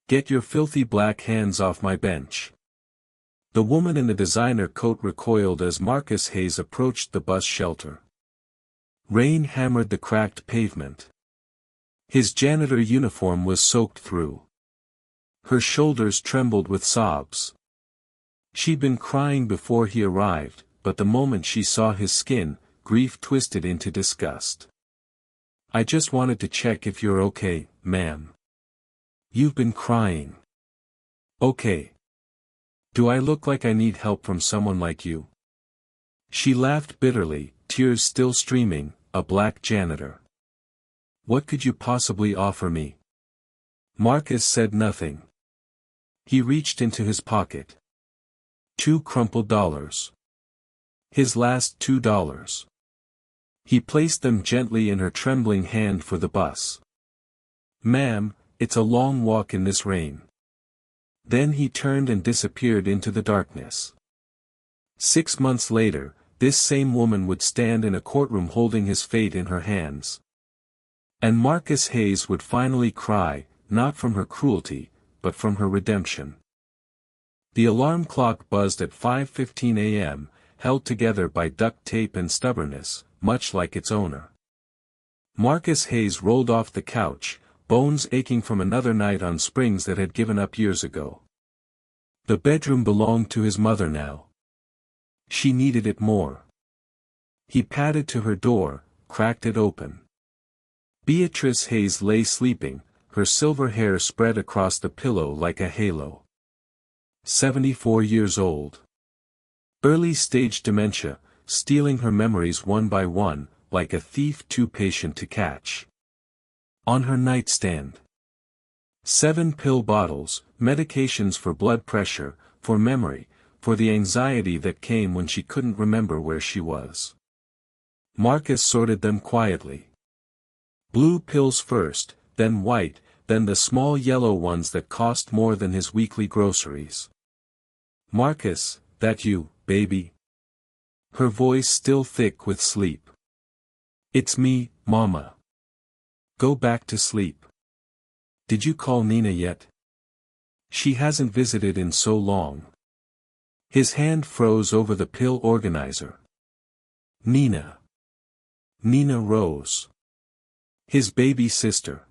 Get your filthy black hands off my bench. The woman in the designer coat recoiled as Marcus Hayes approached the bus shelter. Rain hammered the cracked pavement. His janitor uniform was soaked through. Her shoulders trembled with sobs. She'd been crying before he arrived, but the moment she saw his skin, grief twisted into disgust. I just wanted to check if you're okay, ma'am. You've been crying. Okay. Do I look like I need help from someone like you? She laughed bitterly, tears still streaming, a black janitor. What could you possibly offer me? Marcus said nothing. He reached into his pocket. 2 crumpled dollars. His last $2. He placed them gently in her trembling hand for the bus. Ma'am, it's a long walk in this rain. Then he turned and disappeared into the darkness. 6 months later, this same woman would stand in a courtroom holding his fate in her hands. And Marcus Hayes would finally cry, not from her cruelty, but from her redemption. The alarm clock buzzed at 5:15 a.m., held together by duct tape and stubbornness, much like its owner. Marcus Hayes rolled off the couch, bones aching from another night on springs that had given up years ago. The bedroom belonged to his mother now. She needed it more. He padded to her door, cracked it open. Beatrice Hayes lay sleeping, her silver hair spread across the pillow like a halo. 74 years old. Early-stage dementia, stealing her memories one by one, like a thief too patient to catch. On her nightstand. 7 pill bottles, medications for blood pressure, for memory, for the anxiety that came when she couldn't remember where she was. Marcus sorted them quietly. Blue pills first, then white, then the small yellow ones that cost more than his weekly groceries. Marcus, that you, baby? Her voice still thick with sleep. It's me, Mama. Go back to sleep. Did you call Nina yet? She hasn't visited in so long. His hand froze over the pill organizer. Nina. Nina Rose. His baby sister.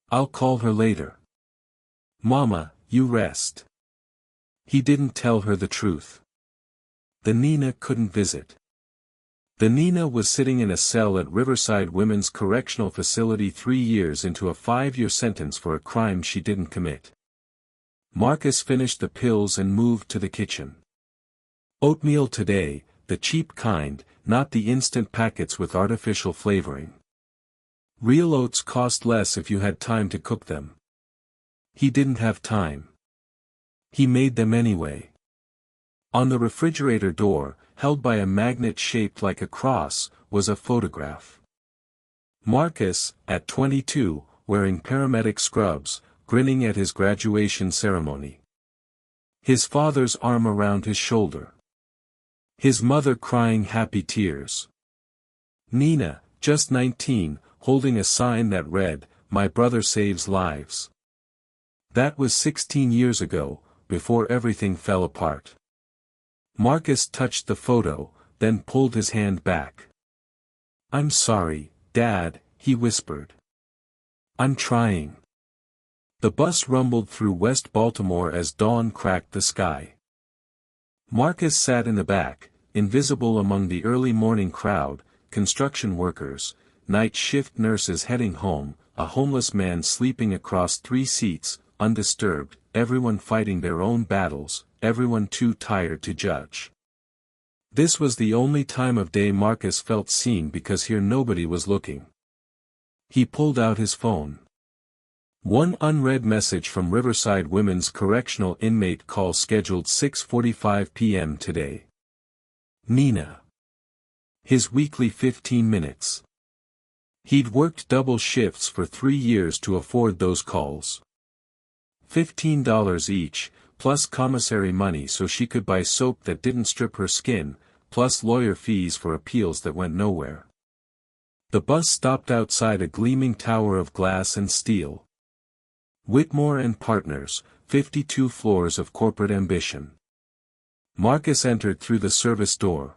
I'll call her later. Mama, you rest. He didn't tell her the truth. The Nina couldn't visit. The Nina was sitting in a cell at Riverside Women's Correctional Facility 3 years into a 5-year sentence for a crime she didn't commit. Marcus finished the pills and moved to the kitchen. Oatmeal today, the cheap kind, not the instant packets with artificial flavoring. Real oats cost less if you had time to cook them. He didn't have time. He made them anyway. On the refrigerator door, held by a magnet shaped like a cross, was a photograph. Marcus, at 22, wearing paramedic scrubs, grinning at his graduation ceremony. His father's arm around his shoulder. His mother crying happy tears. Nina, just 19, holding a sign that read, "My brother saves lives." That was 16 years ago, before everything fell apart. Marcus touched the photo, then pulled his hand back. I'm sorry, Dad, he whispered. I'm trying. The bus rumbled through West Baltimore as dawn cracked the sky. Marcus sat in the back, invisible among the early morning crowd, construction workers, night shift nurses heading home, a homeless man sleeping across 3 seats, undisturbed, everyone fighting their own battles, everyone too tired to judge. This was the only time of day Marcus felt seen because here nobody was looking. He pulled out his phone. One unread message from Riverside Women's Correctional inmate call scheduled 6:45 p.m. today. Nina. His weekly 15 minutes. He'd worked double shifts for 3 years to afford those calls. $15 each, plus commissary money so she could buy soap that didn't strip her skin, plus lawyer fees for appeals that went nowhere. The bus stopped outside a gleaming tower of glass and steel. Whitmore and Partners, 52 floors of corporate ambition. Marcus entered through the service door.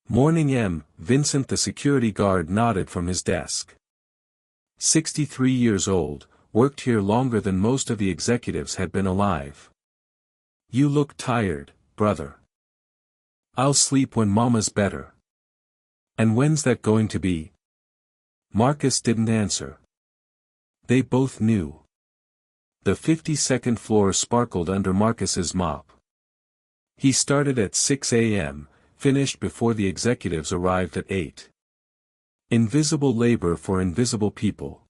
Morning, M. Vincent the security guard nodded from his desk. 63 years old, worked here longer than most of the executives had been alive. You look tired, brother. I'll sleep when Mama's better. And when's that going to be? Marcus didn't answer. They both knew. The 52nd floor sparkled under Marcus's mop. He started at 6 a.m., finished before the executives arrived at 8. Invisible labor for invisible people.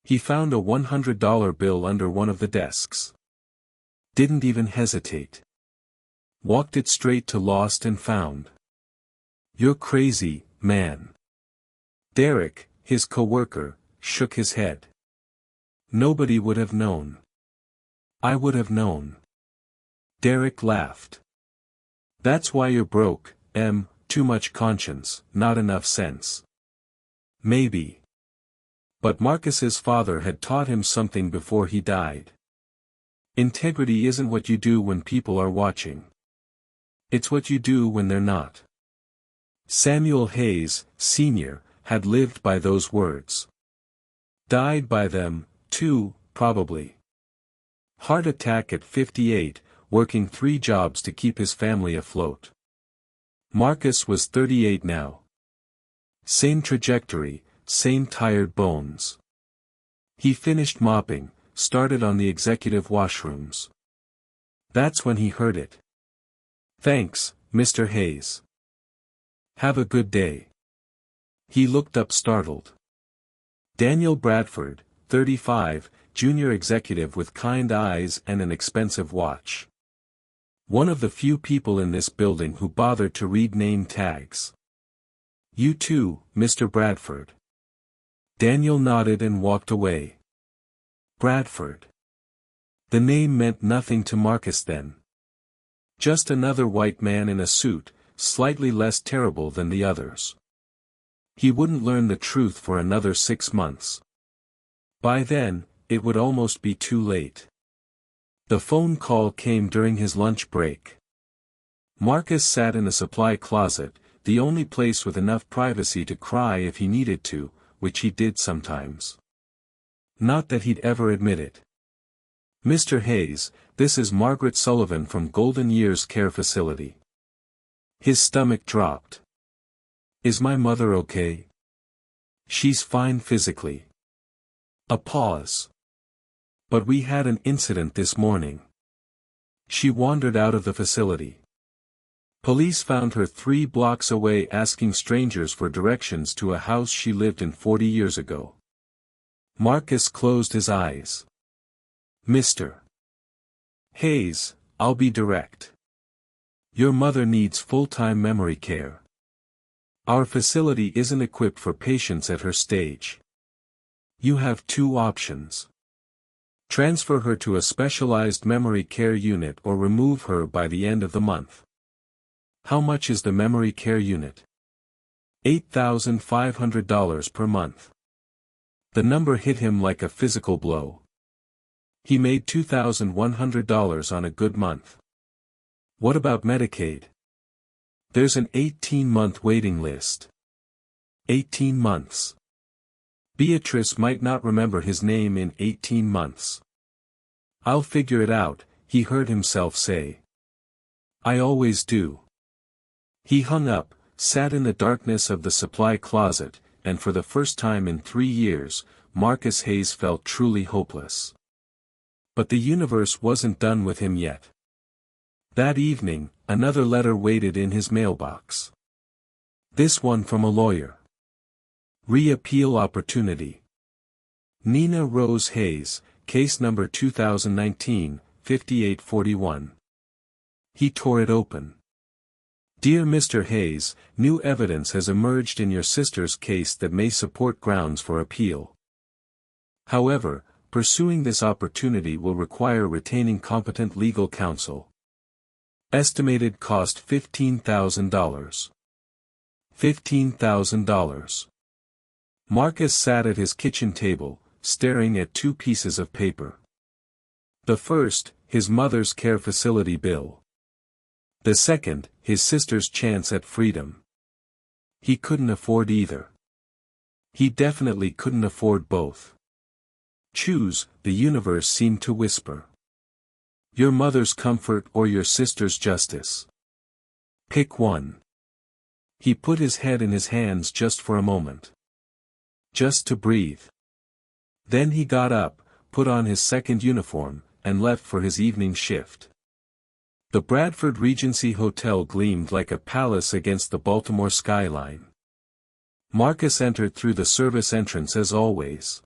He found a $100 bill under one of the desks. Didn't even hesitate. Walked it straight to Lost and Found. You're crazy, man. Derek, his co-worker, shook his head. Nobody would have known. I would have known. Derek laughed. That's why you're broke, M. Too much conscience, not enough sense. Maybe. But Marcus's father had taught him something before he died. Integrity isn't what you do when people are watching. It's what you do when they're not. Samuel Hayes, Sr., had lived by those words. Died by them, too, probably. Heart attack at 58, working 3 jobs to keep his family afloat. Marcus was 38 now. Same trajectory, same tired bones. He finished mopping, started on the executive washrooms. That's when he heard it. Thanks, Mr. Hayes. Have a good day. He looked up startled. Daniel Bradford, 35, junior executive with kind eyes and an expensive watch. One of the few people in this building who bothered to read name tags. You too, Mr. Bradford. Daniel nodded and walked away. Bradford. The name meant nothing to Marcus then. Just another white man in a suit, slightly less terrible than the others. He wouldn't learn the truth for another 6 months. By then, it would almost be too late. The phone call came during his lunch break. Marcus sat in the supply closet, the only place with enough privacy to cry if he needed to, which he did sometimes. Not that he'd ever admit it. Mr. Hayes, this is Margaret Sullivan from Golden Years Care Facility. His stomach dropped. Is my mother okay? She's fine physically. A pause. But we had an incident this morning. She wandered out of the facility. Police found her 3 blocks away asking strangers for directions to a house she lived in 40 years ago. Marcus closed his eyes. Mr. Hayes, I'll be direct. Your mother needs full-time memory care. Our facility isn't equipped for patients at her stage. You have 2 options. Transfer her to a specialized memory care unit or remove her by the end of the month. How much is the memory care unit? $8,500 per month. The number hit him like a physical blow. He made $2,100 on a good month. What about Medicaid? There's an 18-month waiting list. 18 months. Beatrice might not remember his name in 18 months. I'll figure it out, he heard himself say. I always do. He hung up, sat in the darkness of the supply closet, and for the first time in 3 years, Marcus Hayes felt truly hopeless. But the universe wasn't done with him yet. That evening, another letter waited in his mailbox. This one from a lawyer. Reappeal opportunity. Nina Rose Hayes, case number 2019-5841. He tore it open. Dear Mr. Hayes, new evidence has emerged in your sister's case that may support grounds for appeal. However, pursuing this opportunity will require retaining competent legal counsel. Estimated cost $15,000. $15,000. Marcus sat at his kitchen table, staring at two pieces of paper. The first, his mother's care facility bill. The second, his sister's chance at freedom. He couldn't afford either. He definitely couldn't afford both. Choose, the universe seemed to whisper. Your mother's comfort or your sister's justice. Pick one. He put his head in his hands just for a moment. Just to breathe. Then he got up, put on his second uniform, and left for his evening shift. The Bradford Regency Hotel gleamed like a palace against the Baltimore skyline. Marcus entered through the service entrance as always.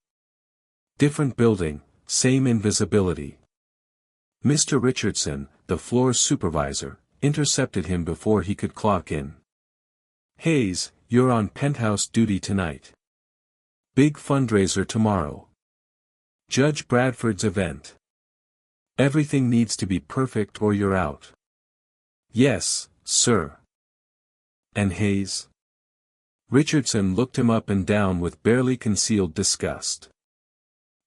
Different building, same invisibility. Mr. Richardson, the floor supervisor, intercepted him before he could clock in. Hayes, you're on penthouse duty tonight. Big fundraiser tomorrow. Judge Bradford's event. Everything needs to be perfect or you're out. Yes, sir. And Hayes? Richardson looked him up and down with barely concealed disgust.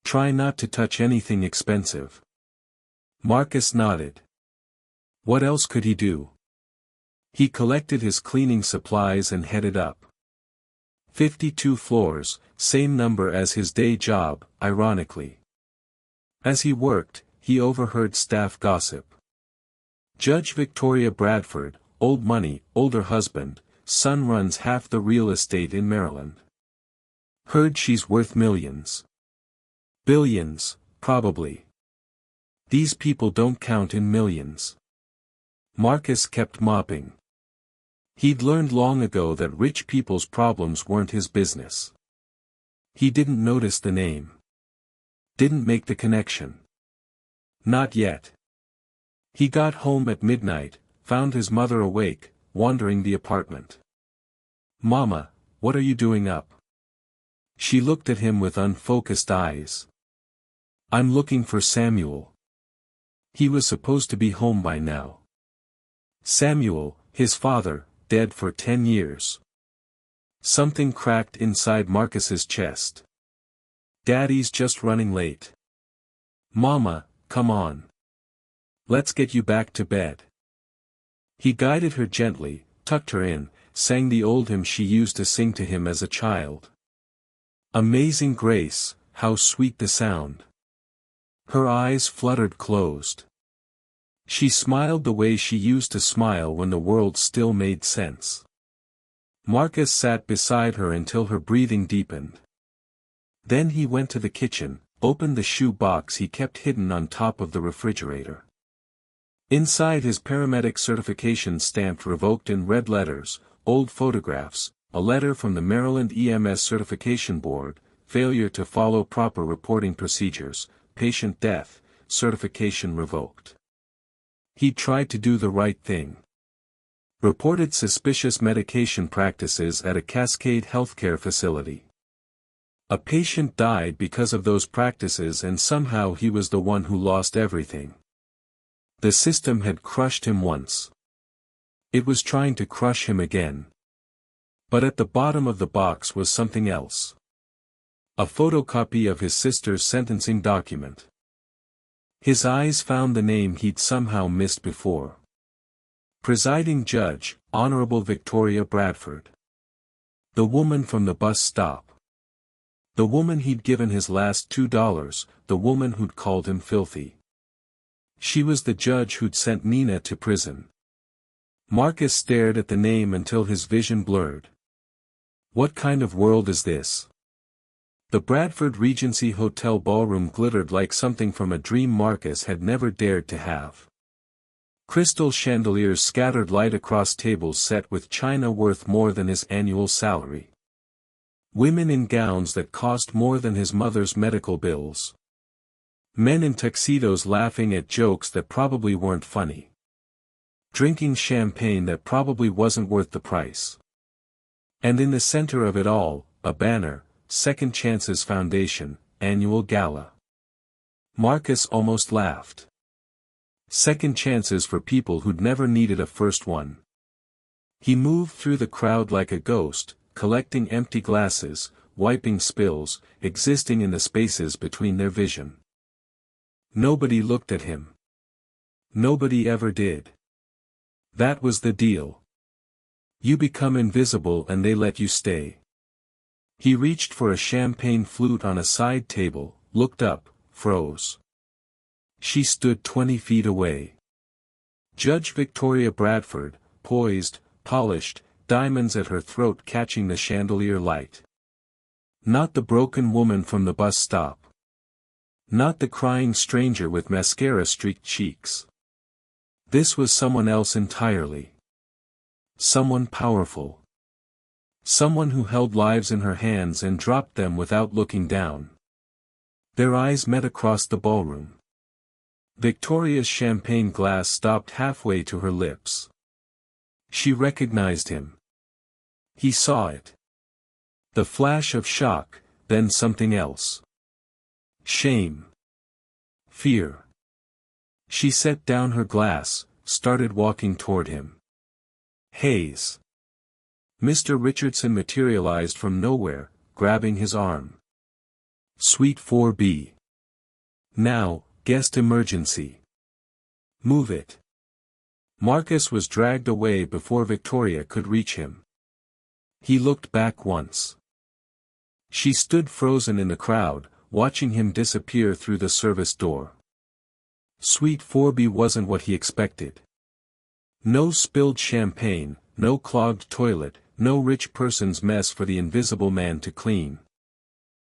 Try not to touch anything expensive. Marcus nodded. What else could he do? He collected his cleaning supplies and headed up. 52 floors, same number as his day job, ironically. As he worked, he overheard staff gossip. Judge Victoria Bradford, old money, older husband, son runs half the real estate in Maryland. Heard she's worth millions. Billions, probably. These people don't count in millions. Marcus kept mopping. He'd learned long ago that rich people's problems weren't his business. He didn't notice the name. Didn't make the connection. Not yet. He got home at midnight, found his mother awake, wandering the apartment. Mama, what are you doing up? She looked at him with unfocused eyes. I'm looking for Samuel. He was supposed to be home by now. Samuel, his father, dead for 10 years. Something cracked inside Marcus's chest. Daddy's just running late. Mama, come on. Let's get you back to bed. He guided her gently, tucked her in, sang the old hymn she used to sing to him as a child. Amazing grace, how sweet the sound. Her eyes fluttered closed. She smiled the way she used to smile when the world still made sense. Marcus sat beside her until her breathing deepened. Then he went to the kitchen, opened the shoe box he kept hidden on top of the refrigerator. Inside his paramedic certification stamped revoked in red letters, old photographs, a letter from the Maryland EMS Certification Board, failure to follow proper reporting procedures, patient death, certification revoked. He tried to do the right thing. Reported suspicious medication practices at a Cascade healthcare facility. A patient died because of those practices and somehow he was the one who lost everything. The system had crushed him once. It was trying to crush him again. But at the bottom of the box was something else. A photocopy of his sister's sentencing document. His eyes found the name he'd somehow missed before. Presiding Judge, Honorable Victoria Bradford. The woman from the bus stop. The woman he'd given his last $2, the woman who'd called him filthy. She was the judge who'd sent Nina to prison. Marcus stared at the name until his vision blurred. What kind of world is this? The Bradford Regency Hotel ballroom glittered like something from a dream Marcus had never dared to have. Crystal chandeliers scattered light across tables set with china worth more than his annual salary. Women in gowns that cost more than his mother's medical bills. Men in tuxedos laughing at jokes that probably weren't funny. Drinking champagne that probably wasn't worth the price. And in the center of it all, a banner, Second Chances Foundation, Annual Gala. Marcus almost laughed. Second chances for people who'd never needed a first one. He moved through the crowd like a ghost, collecting empty glasses, wiping spills, existing in the spaces between their vision. Nobody looked at him. Nobody ever did. That was the deal. You become invisible and they let you stay. He reached for a champagne flute on a side table, looked up, froze. She stood 20 feet away. Judge Victoria Bradford, poised, polished, diamonds at her throat catching the chandelier light. Not the broken woman from the bus stop. Not the crying stranger with mascara-streaked cheeks. This was someone else entirely. Someone powerful. Someone who held lives in her hands and dropped them without looking down. Their eyes met across the ballroom. Victoria's champagne glass stopped halfway to her lips. She recognized him. He saw it. The flash of shock, then something else. Shame. Fear. She set down her glass, started walking toward him. Hayes. Mr. Richardson materialized from nowhere, grabbing his arm. Suite 4B. Now, guest emergency. Move it. Marcus was dragged away before Victoria could reach him. He looked back once. She stood frozen in the crowd, watching him disappear through the service door. Suite 4B wasn't what he expected. No spilled champagne, no clogged toilet, no rich person's mess for the invisible man to clean.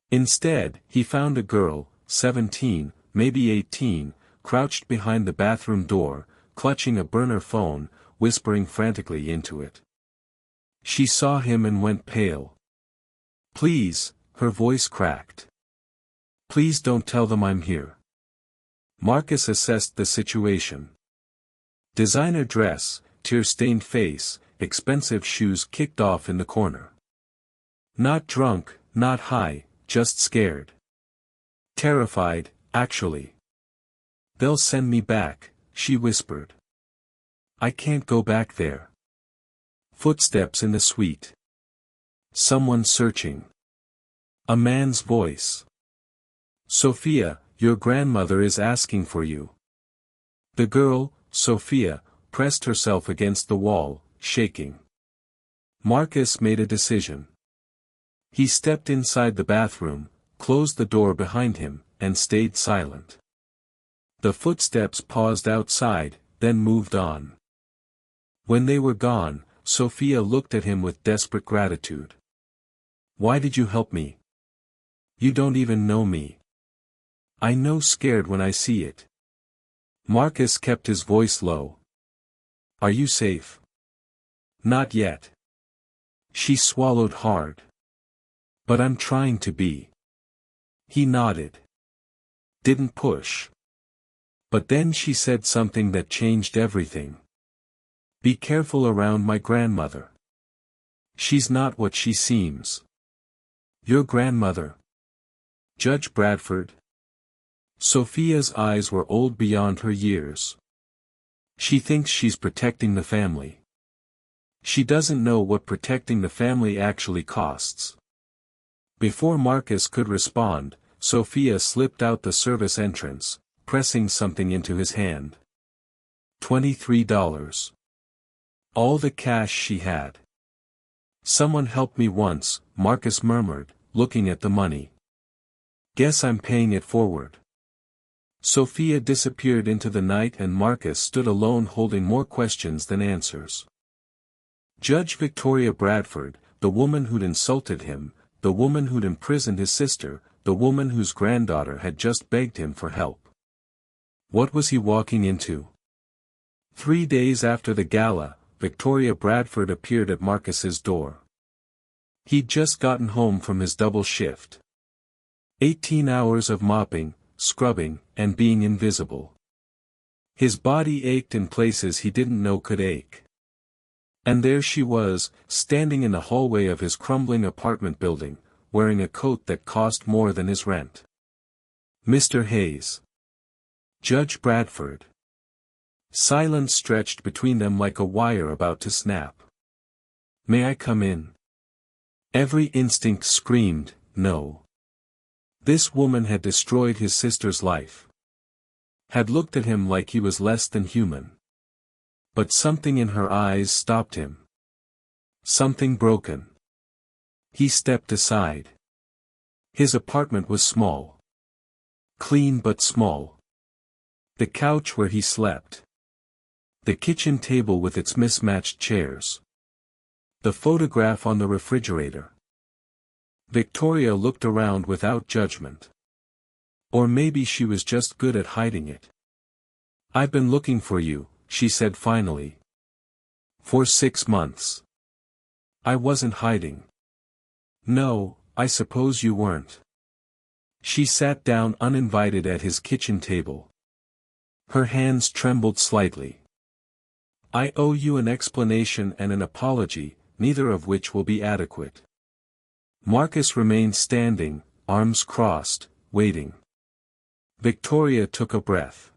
Instead, he found a girl, 17, maybe 18, crouched behind the bathroom door, clutching a burner phone, whispering frantically into it. She saw him and went pale. Please, her voice cracked. Please don't tell them I'm here. Marcus assessed the situation. Designer dress, tear-stained face, expensive shoes kicked off in the corner. Not drunk, not high, just scared. Terrified, actually. They'll send me back, she whispered. I can't go back there. Footsteps in the suite. Someone searching. A man's voice. Sophia, your grandmother is asking for you. The girl, Sophia, pressed herself against the wall, shaking. Marcus made a decision. He stepped inside the bathroom, closed the door behind him, and stayed silent. The footsteps paused outside, then moved on. When they were gone, Sophia looked at him with desperate gratitude. Why did you help me? You don't even know me. I know scared when I see it. Marcus kept his voice low. Are you safe? Not yet. She swallowed hard. But I'm trying to be. He nodded. Didn't push. But then she said something that changed everything. Be careful around my grandmother. She's not what she seems. Your grandmother. Judge Bradford. Sophia's eyes were old beyond her years. She thinks she's protecting the family. She doesn't know what protecting the family actually costs. Before Marcus could respond, Sophia slipped out the service entrance, pressing something into his hand. $23. All the cash she had. Someone helped me once, Marcus murmured, looking at the money. Guess I'm paying it forward. Sophia disappeared into the night and Marcus stood alone holding more questions than answers. Judge Victoria Bradford, the woman who'd insulted him, the woman who'd imprisoned his sister, the woman whose granddaughter had just begged him for help. What was he walking into? 3 days after the gala, Victoria Bradford appeared at Marcus's door. He'd just gotten home from his double shift. 18 hours of mopping, scrubbing, and being invisible. His body ached in places he didn't know could ache. And there she was, standing in the hallway of his crumbling apartment building, wearing a coat that cost more than his rent. Mr. Hayes. Judge Bradford. Silence stretched between them like a wire about to snap. May I come in? Every instinct screamed, no. This woman had destroyed his sister's life. Had looked at him like he was less than human. But something in her eyes stopped him. Something broken. He stepped aside. His apartment was small. Clean but small. The couch where he slept. The kitchen table with its mismatched chairs. The photograph on the refrigerator. Victoria looked around without judgment. Or maybe she was just good at hiding it. "I've been looking for you," she said finally. "For 6 months. I wasn't hiding." "No, I suppose you weren't." She sat down uninvited at his kitchen table. Her hands trembled slightly. "I owe you an explanation and an apology, neither of which will be adequate." Marcus remained standing, arms crossed, waiting. Victoria took a breath.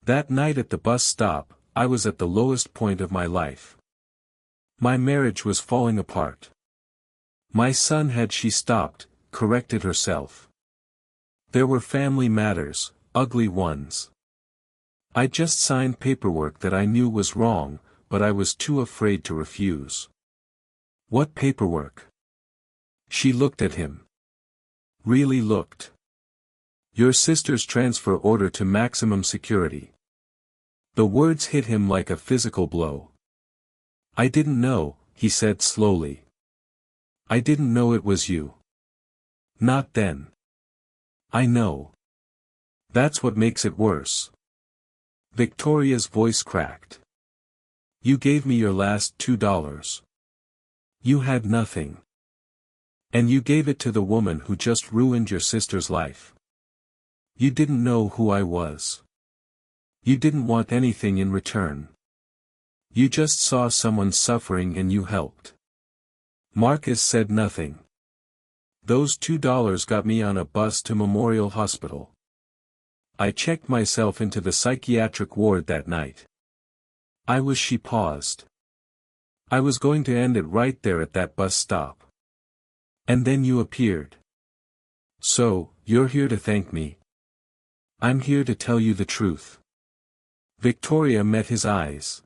"That night at the bus stop, I was at the lowest point of my life. My marriage was falling apart. My son had." She stopped, corrected herself. "There were family matters, ugly ones. I just signed paperwork that I knew was wrong, but I was too afraid to refuse." "What paperwork?" She looked at him. Really looked. "Your sister's transfer order to maximum security." The words hit him like a physical blow. "I didn't know," he said slowly. "I didn't know it was you. Not then." "I know. That's what makes it worse." Victoria's voice cracked. "You gave me your last $2. You had nothing. And you gave it to the woman who just ruined your sister's life. You didn't know who I was. You didn't want anything in return. You just saw someone suffering and you helped." Marcus said nothing. "Those $2 got me on a bus to Memorial Hospital. I checked myself into the psychiatric ward that night. I was." She paused. "I was going to end it right there at that bus stop. And then you appeared. So, you're here to thank me?" "I'm here to tell you the truth." Victoria met his eyes.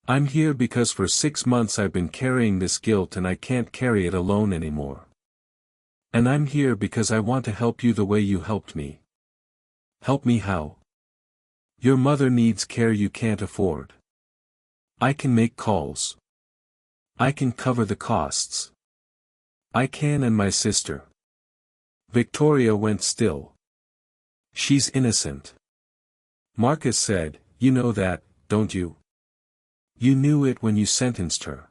"I'm here because for 6 months I've been carrying this guilt and I can't carry it alone anymore. And I'm here because I want to help you the way you helped me." "Help me how?" "Your mother needs care you can't afford. I can make calls. I can cover the costs. I can, and my sister." Victoria went still. "She's innocent." Marcus said, "You know that, don't you? You knew it when you sentenced her."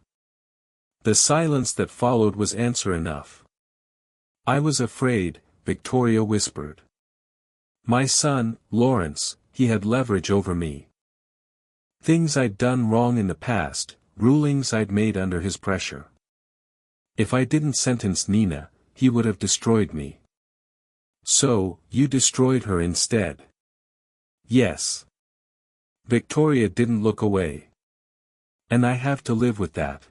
The silence that followed was answer enough. "I was afraid," Victoria whispered. "My son, Lawrence, he had leverage over me. Things I'd done wrong in the past, rulings I'd made under his pressure. If I didn't sentence Nina, he would have destroyed me. So, you destroyed her instead." "Yes." Victoria didn't look away. "And I have to live with that."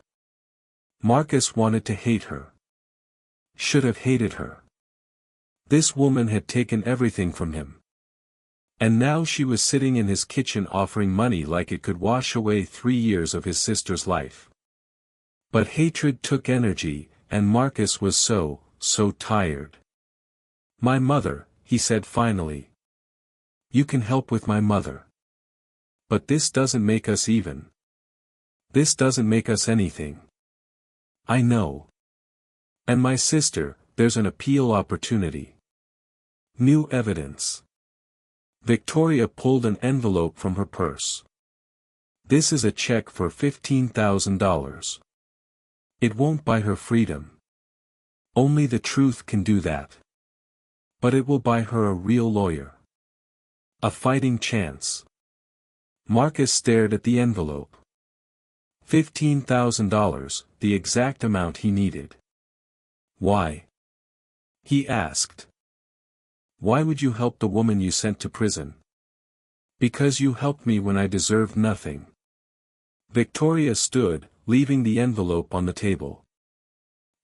Marcus wanted to hate her. Should have hated her. This woman had taken everything from him. And now she was sitting in his kitchen offering money like it could wash away 3 years of his sister's life. But hatred took energy, and Marcus was so tired. "My mother," he said finally. "You can help with my mother. But this doesn't make us even. This doesn't make us anything. I know. And my sister, there's an appeal opportunity. New evidence." Victoria pulled an envelope from her purse. "This is a check for $15,000. It won't buy her freedom. Only the truth can do that. But it will buy her a real lawyer. A fighting chance." Marcus stared at the envelope. $15,000, the exact amount he needed. "Why?" he asked. "Why would you help the woman you sent to prison?" "Because you helped me when I deserved nothing." Victoria stood, leaving the envelope on the table.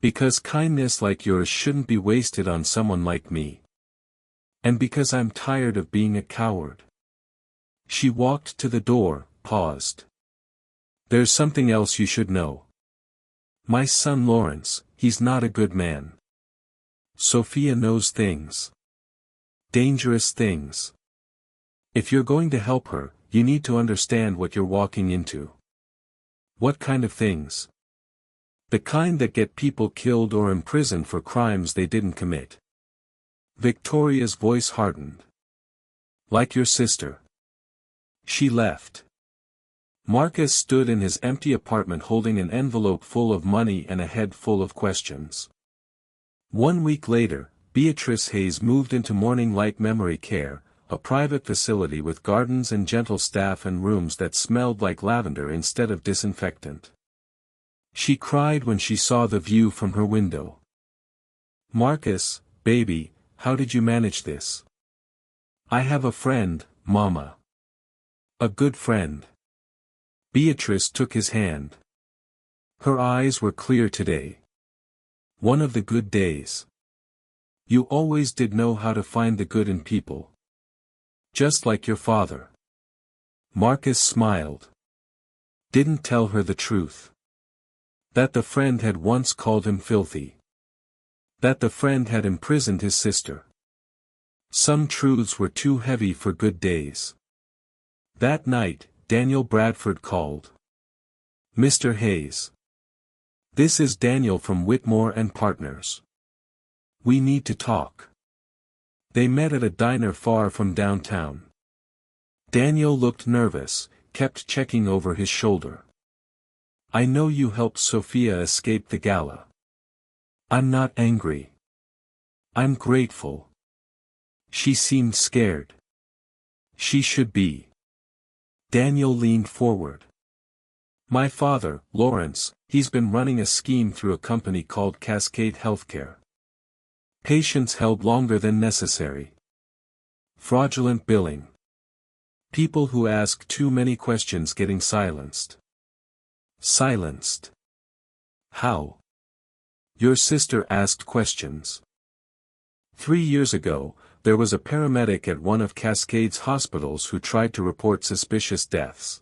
Because kindness like yours shouldn't be wasted on someone like me. And because I'm tired of being a coward. She walked to the door, paused. There's something else you should know. My son Lawrence, he's not a good man. Sophia knows things. Dangerous things. If you're going to help her, you need to understand what you're walking into. What kind of things? The kind that get people killed or imprisoned for crimes they didn't commit. Victoria's voice hardened. Like your sister. She left. Marcus stood in his empty apartment holding an envelope full of money and a head full of questions. 1 week later, Beatrice Hayes moved into Morning Light Memory Care, a private facility with gardens and gentle staff and rooms that smelled like lavender instead of disinfectant. She cried when she saw the view from her window. Marcus, baby, how did you manage this? I have a friend, Mama. A good friend. Beatrice took his hand. Her eyes were clear today. One of the good days. You always did know how to find the good in people. Just like your father. Marcus smiled. Didn't tell her the truth. That the friend had once called him filthy. That the friend had imprisoned his sister. Some truths were too heavy for good days. That night, Daniel Bradford called. Mr. Hayes. This is Daniel from Whitmore and Partners. We need to talk. They met at a diner far from downtown. Daniel looked nervous, kept checking over his shoulder. I know you helped Sophia escape the gala. I'm not angry. I'm grateful. She seemed scared. She should be. Daniel leaned forward. My father, Lawrence, he's been running a scheme through a company called Cascade Healthcare. Patients held longer than necessary. Fraudulent billing. People who ask too many questions getting silenced. Silenced. How? Your sister asked questions. 3 years ago, there was a paramedic at one of Cascade's hospitals who tried to report suspicious deaths.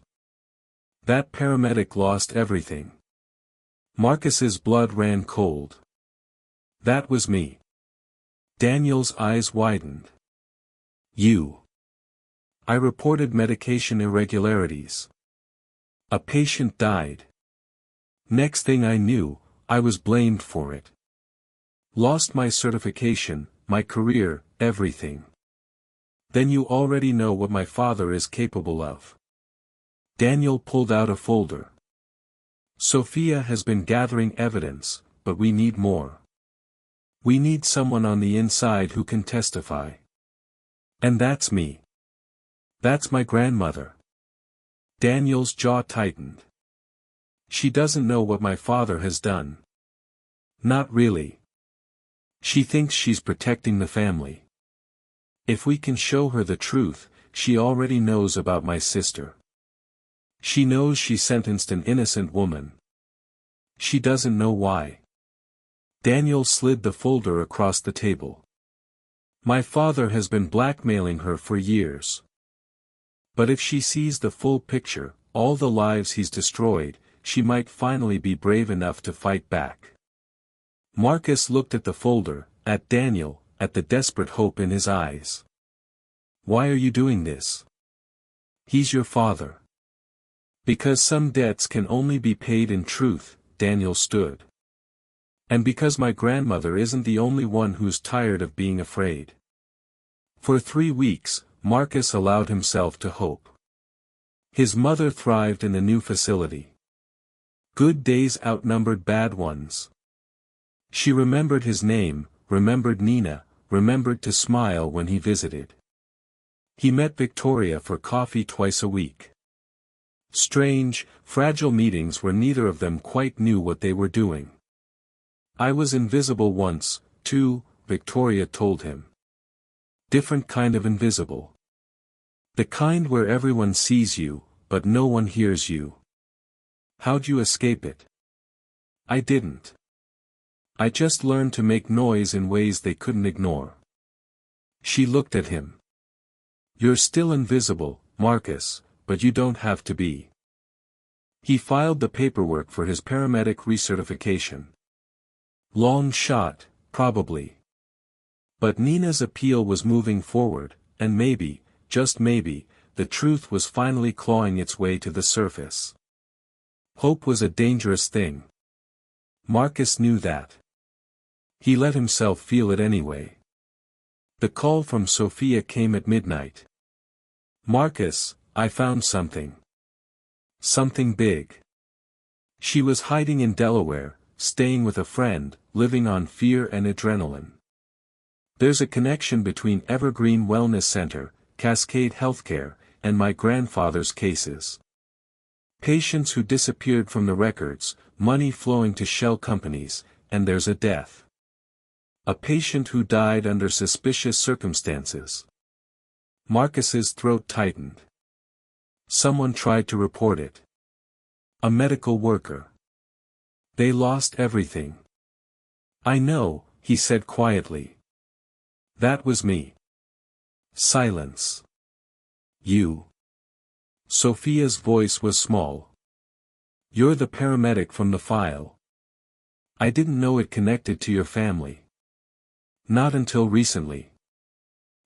That paramedic lost everything. Marcus's blood ran cold. That was me. Daniel's eyes widened. You. I reported medication irregularities. A patient died. Next thing I knew, I was blamed for it. Lost my certification, my career, everything. Then you already know what my father is capable of. Daniel pulled out a folder. Sophia has been gathering evidence, but we need more. We need someone on the inside who can testify. And that's me. That's my grandmother. Daniel's jaw tightened. She doesn't know what my father has done. Not really. She thinks she's protecting the family. If we can show her the truth, she already knows about my sister. She knows she sentenced an innocent woman. She doesn't know why. Daniel slid the folder across the table. My father has been blackmailing her for years. But if she sees the full picture, all the lives he's destroyed, she might finally be brave enough to fight back. Marcus looked at the folder, at Daniel, at the desperate hope in his eyes. Why are you doing this? He's your father. Because some debts can only be paid in truth, Daniel stood. And because my grandmother isn't the only one who's tired of being afraid. For 3 weeks, Marcus allowed himself to hope. His mother thrived in the new facility. Good days outnumbered bad ones. She remembered his name, remembered Nina, remembered to smile when he visited. He met Victoria for coffee twice a week. Strange, fragile meetings where neither of them quite knew what they were doing. I was invisible once, too, Victoria told him. Different kind of invisible. The kind where everyone sees you, but no one hears you. How'd you escape it? I didn't. I just learned to make noise in ways they couldn't ignore. She looked at him. You're still invisible, Marcus, but you don't have to be. He filed the paperwork for his paramedic recertification. Long shot, probably. But Nina's appeal was moving forward, and maybe, just maybe, the truth was finally clawing its way to the surface. Hope was a dangerous thing. Marcus knew that. He let himself feel it anyway. The call from Sophia came at midnight. Marcus, I found something. Something big. She was hiding in Delaware, staying with a friend, living on fear and adrenaline. There's a connection between Evergreen Wellness Center, Cascade Healthcare, and my grandfather's cases. Patients who disappeared from the records, money flowing to shell companies, and there's a death. A patient who died under suspicious circumstances. Marcus's throat tightened. Someone tried to report it. A medical worker. They lost everything. I know, he said quietly. That was me. Silence. You. Sophia's voice was small. You're the paramedic from the file. I didn't know it connected to your family. Not until recently.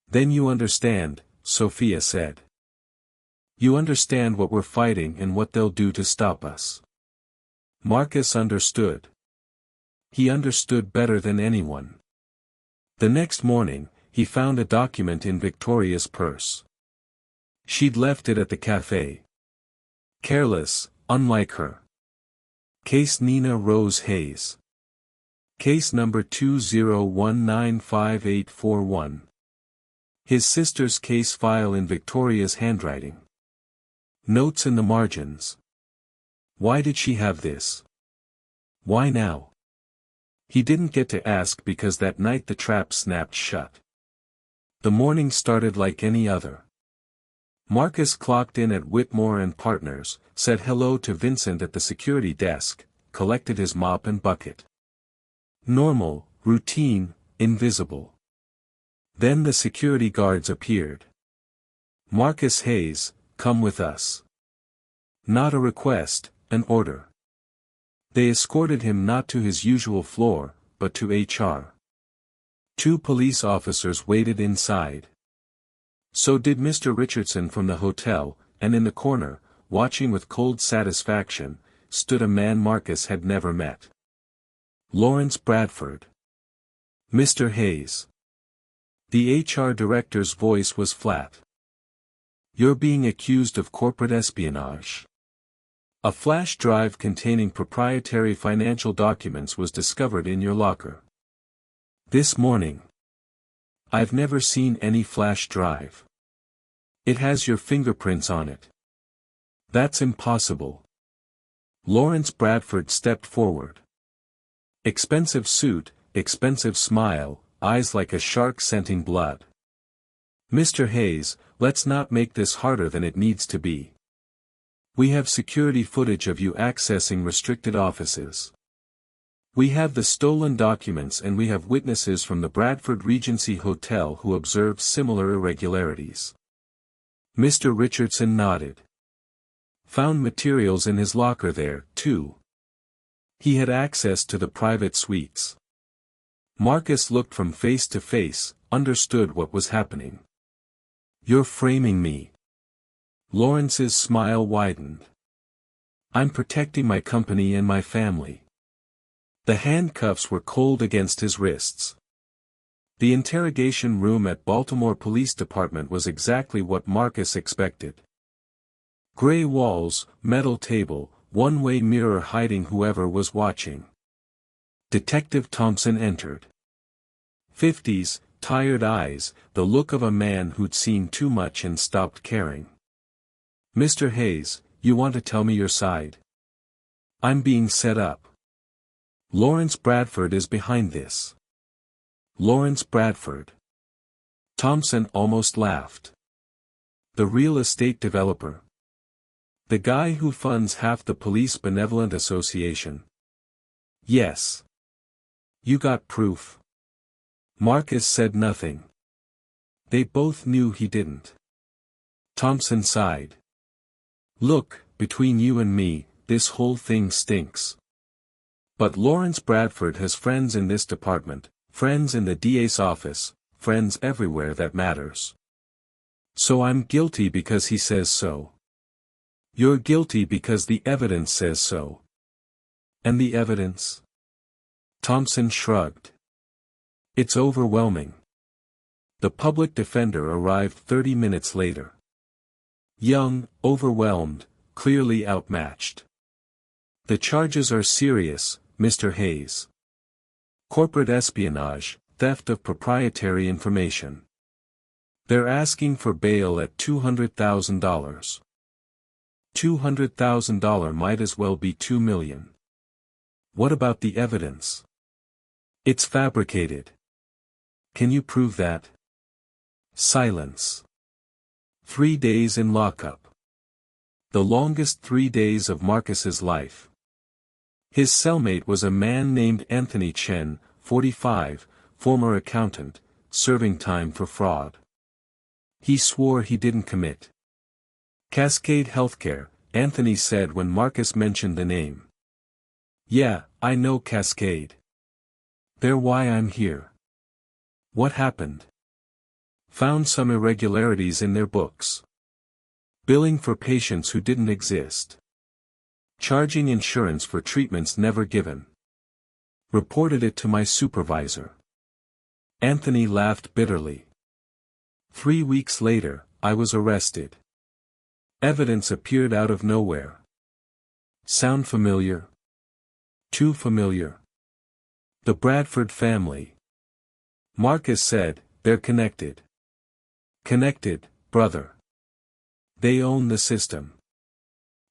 Then you understand, Sophia said. You understand what we're fighting and what they'll do to stop us. Marcus understood. He understood better than anyone. The next morning, he found a document in Victoria's purse. She'd left it at the cafe. Careless, unlike her. Case Nina Rose Hayes. Case number 201958841. His sister's case file in Victoria's handwriting. Notes in the margins. Why did she have this? Why now? He didn't get to ask because that night the trap snapped shut. The morning started like any other. Marcus clocked in at Whitmore and Partners, said hello to Vincent at the security desk, collected his mop and bucket. Normal, routine, invisible. Then the security guards appeared. Marcus Hayes, come with us. Not a request, an order. They escorted him not to his usual floor, but to HR. 2 police officers waited inside. So did Mr. Richardson from the hotel, and in the corner, watching with cold satisfaction, stood a man Marcus had never met. Lawrence Bradford. Mr. Hayes. The HR director's voice was flat. You're being accused of corporate espionage. A flash drive containing proprietary financial documents was discovered in your locker. This morning. I've never seen any flash drive. It has your fingerprints on it. That's impossible. Lawrence Bradford stepped forward. Expensive suit, expensive smile, eyes like a shark scenting blood. Mr. Hayes, let's not make this harder than it needs to be. We have security footage of you accessing restricted offices. We have the stolen documents and we have witnesses from the Bradford Regency Hotel who observed similar irregularities. Mr. Richardson nodded. Found materials in his locker there, too. He had access to the private suites. Marcus looked from face to face, understood what was happening. You're framing me. Lawrence's smile widened. I'm protecting my company and my family. The handcuffs were cold against his wrists. The interrogation room at Baltimore Police Department was exactly what Marcus expected. Gray walls, metal table, one-way mirror hiding whoever was watching. Detective Thompson entered. 50s, tired eyes, the look of a man who'd seen too much and stopped caring. Mr. Hayes, you want to tell me your side? I'm being set up. Lawrence Bradford is behind this. Lawrence Bradford. Thompson almost laughed. The real estate developer. The guy who funds half the Police Benevolent Association. Yes. You got proof? Marcus said nothing. They both knew he didn't. Thompson sighed. Look, between you and me, this whole thing stinks. But Lawrence Bradford has friends in this department, friends in the DA's office, friends everywhere that matters. So I'm guilty because he says so. You're guilty because the evidence says so. And the evidence? Thompson shrugged. It's overwhelming. The public defender arrived 30 minutes later. Young, overwhelmed, clearly outmatched. The charges are serious, Mr. Hayes. Corporate espionage, theft of proprietary information. They're asking for bail at $200,000. $200,000 might as well be $2 million. What about the evidence? It's fabricated. Can you prove that? Silence. 3 days in lockup. The longest 3 days of Marcus's life. His cellmate was a man named Anthony Chen, 45, former accountant, serving time for fraud. He swore he didn't commit. Cascade Healthcare, Anthony said when Marcus mentioned the name. Yeah, I know Cascade. They're why I'm here. What happened? Found some irregularities in their books. Billing for patients who didn't exist. Charging insurance for treatments never given. Reported it to my supervisor. Anthony laughed bitterly. 3 weeks later, I was arrested. Evidence appeared out of nowhere. Sound familiar? Too familiar. The Bradford family. Marcus said, they're connected. Connected, brother. They own the system.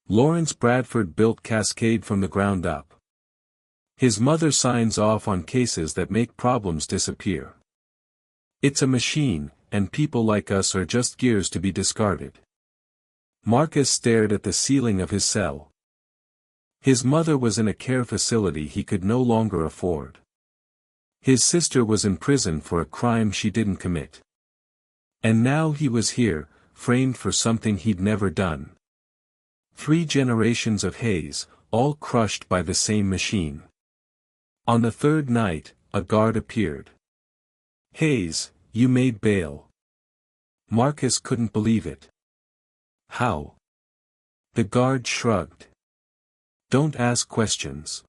Lawrence Bradford built Cascade from the ground up. His mother signs off on cases that make problems disappear. It's a machine, and people like us are just gears to be discarded. Marcus stared at the ceiling of his cell. His mother was in a care facility he could no longer afford. His sister was in prison for a crime she didn't commit. And now he was here, framed for something he'd never done. 3 generations of Hayes, all crushed by the same machine. On the 3rd night, a guard appeared. Hayes, you made bail. Marcus couldn't believe it. How? The guard shrugged. Don't ask questions.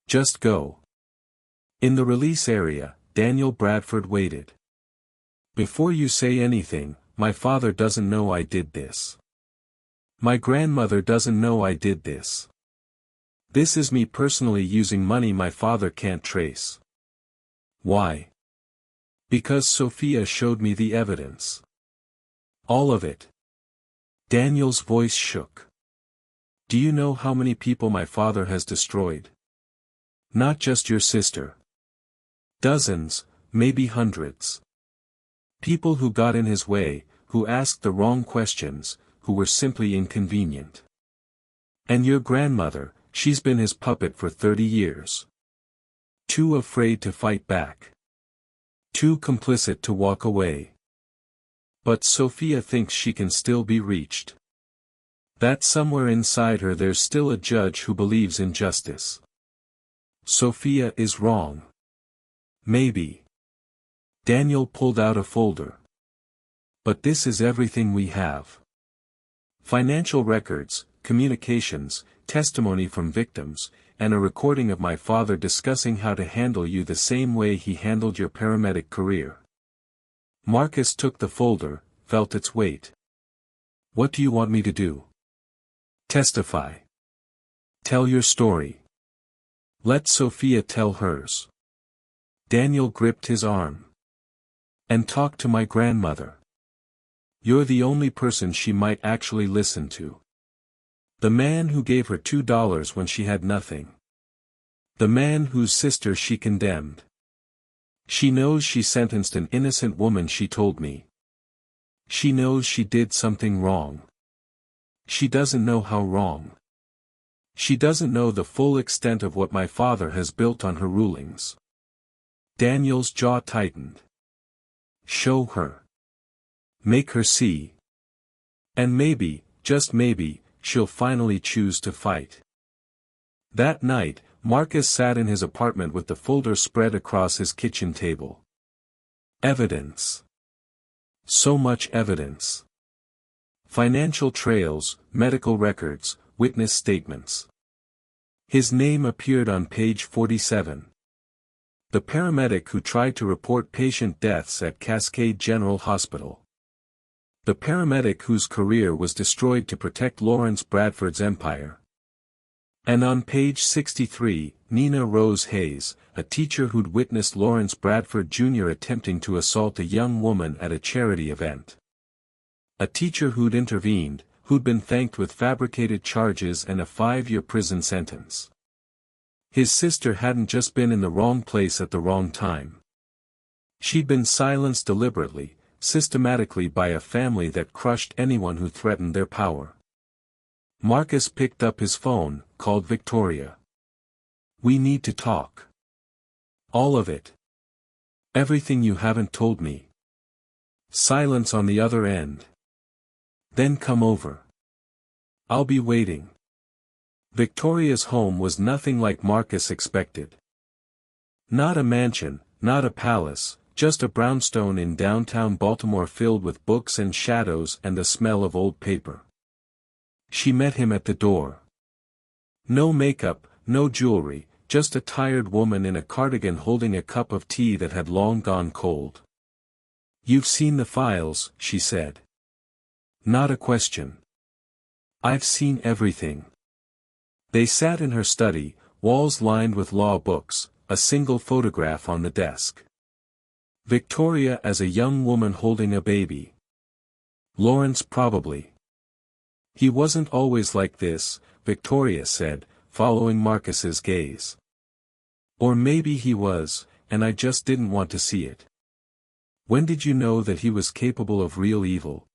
Just go. In the release area, Daniel Bradford waited. Before you say anything, my father doesn't know I did this. My grandmother doesn't know I did this. This is me personally using money my father can't trace. Why? Because Sophia showed me the evidence. All of it. Daniel's voice shook. Do you know how many people my father has destroyed? Not just your sister. Dozens, maybe hundreds. People who got in his way, who asked the wrong questions, who were simply inconvenient. And your grandmother, she's been his puppet for 30 years. Too afraid to fight back. Too complicit to walk away. But Sophia thinks she can still be reached. That somewhere inside her there's still a judge who believes in justice. Sophia is wrong. Maybe. Daniel pulled out a folder. But this is everything we have. Financial records, communications, testimony from victims, and a recording of my father discussing how to handle you the same way he handled your paramedic career. Marcus took the folder, felt its weight. What do you want me to do? Testify. Tell your story. Let Sophia tell hers. Daniel gripped his arm. And talk to my grandmother. You're the only person she might actually listen to. The man who gave her $2 when she had nothing. The man whose sister she condemned. She knows she sentenced an innocent woman, she told me. She knows she did something wrong. She doesn't know how wrong. She doesn't know the full extent of what my father has built on her rulings. Daniel's jaw tightened. Show her. Make her see. And maybe, just maybe, she'll finally choose to fight. That night, Marcus sat in his apartment with the folder spread across his kitchen table. Evidence. So much evidence. Financial trails, medical records, witness statements. His name appeared on page 47. The paramedic who tried to report patient deaths at Cascade General Hospital. The paramedic whose career was destroyed to protect Lawrence Bradford's empire. And on page 63, Nina Rose Hayes, a teacher who'd witnessed Lawrence Bradford Jr. attempting to assault a young woman at a charity event. A teacher who'd intervened, who'd been thanked with fabricated charges and a 5-year prison sentence. His sister hadn't just been in the wrong place at the wrong time. She'd been silenced deliberately, systematically by a family that crushed anyone who threatened their power. Marcus picked up his phone, called Victoria. "We need to talk. All of it. Everything you haven't told me." Silence on the other end. "Then come over. I'll be waiting." Victoria's home was nothing like Marcus expected. Not a mansion, not a palace, just a brownstone in downtown Baltimore filled with books and shadows and the smell of old paper. She met him at the door. No makeup, no jewelry, just a tired woman in a cardigan holding a cup of tea that had long gone cold. "You've seen the files," she said. Not a question. "I've seen everything." They sat in her study, walls lined with law books, a single photograph on the desk. Victoria as a young woman holding a baby. Lawrence probably. "He wasn't always like this," Victoria said, following Marcus's gaze. "Or maybe he was, and I just didn't want to see it." "When did you know that he was capable of real evil?"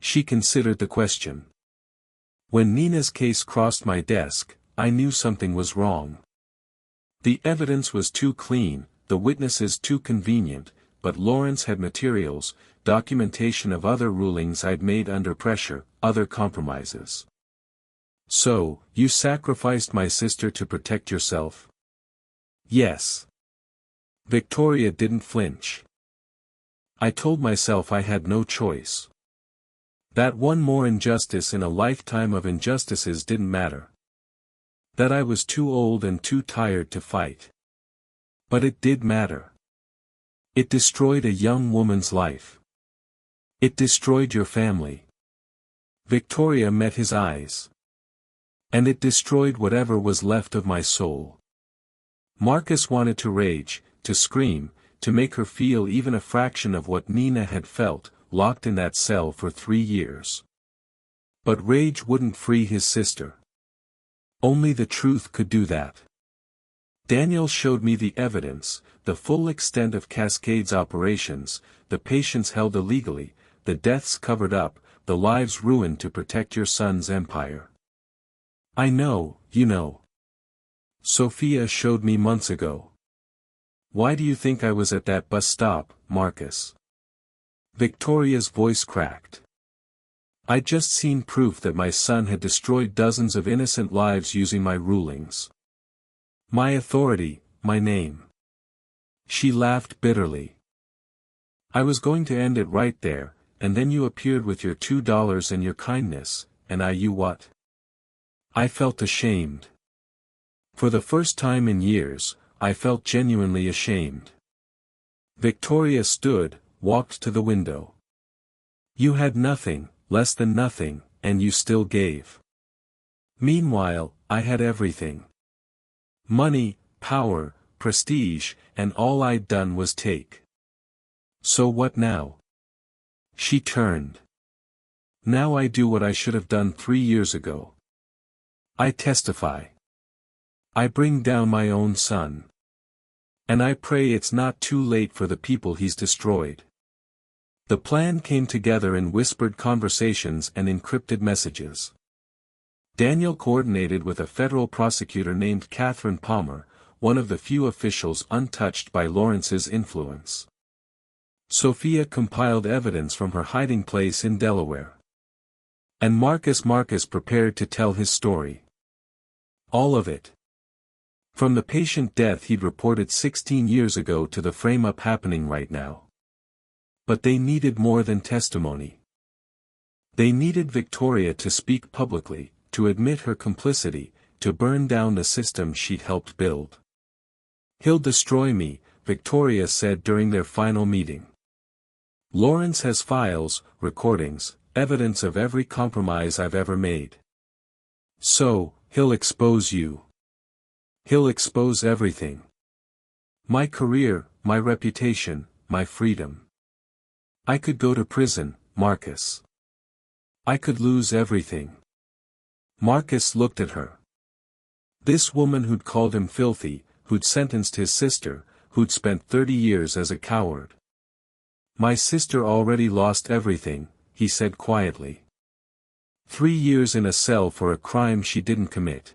She considered the question. "When Nina's case crossed my desk, I knew something was wrong. The evidence was too clean, the witnesses too convenient, but Lawrence had materials, documentation of other rulings I'd made under pressure, other compromises." "So, you sacrificed my sister to protect yourself?" "Yes." Victoria didn't flinch. "I told myself I had no choice. That one more injustice in a lifetime of injustices didn't matter. That I was too old and too tired to fight. But it did matter. It destroyed a young woman's life. It destroyed your family." Victoria met his eyes. "And it destroyed whatever was left of my soul." Marcus wanted to rage, to scream, to make her feel even a fraction of what Nina had felt, locked in that cell for 3 years. But rage wouldn't free his sister. Only the truth could do that. "Daniel showed me the evidence, the full extent of Cascade's operations, the patients held illegally, the deaths covered up, the lives ruined to protect your son's empire. I know, you know. Sophia showed me months ago. Why do you think I was at that bus stop, Marcus?" Victoria's voice cracked. "I'd just seen proof that my son had destroyed dozens of innocent lives using my rulings. My authority, my name." She laughed bitterly. "I was going to end it right there, and then you appeared with your $2 and your kindness, and you what? I felt ashamed. For the first time in years, I felt genuinely ashamed." Victoria stood, walked to the window. "You had nothing, less than nothing, and you still gave. Meanwhile, I had everything. Money, power, prestige, and all I'd done was take. So what now?" She turned. "Now I do what I should have done 3 years ago. I testify. I bring down my own son. And I pray it's not too late for the people he's destroyed." The plan came together in whispered conversations and encrypted messages. Daniel coordinated with a federal prosecutor named Catherine Palmer, one of the few officials untouched by Lawrence's influence. Sophia compiled evidence from her hiding place in Delaware. And Marcus prepared to tell his story. All of it. From the patient death he'd reported 16 years ago to the frame-up happening right now. But they needed more than testimony. They needed Victoria to speak publicly, to admit her complicity, to burn down the system she'd helped build. "He'll destroy me," Victoria said during their final meeting. "Lawrence has files, recordings, evidence of every compromise I've ever made. So, he'll expose you. He'll expose everything. My career, my reputation, my freedom. I could go to prison, Marcus. I could lose everything." Marcus looked at her. This woman who'd called him filthy, who'd sentenced his sister, who'd spent 30 years as a coward. "My sister already lost everything," he said quietly. 3 years in a cell for a crime she didn't commit.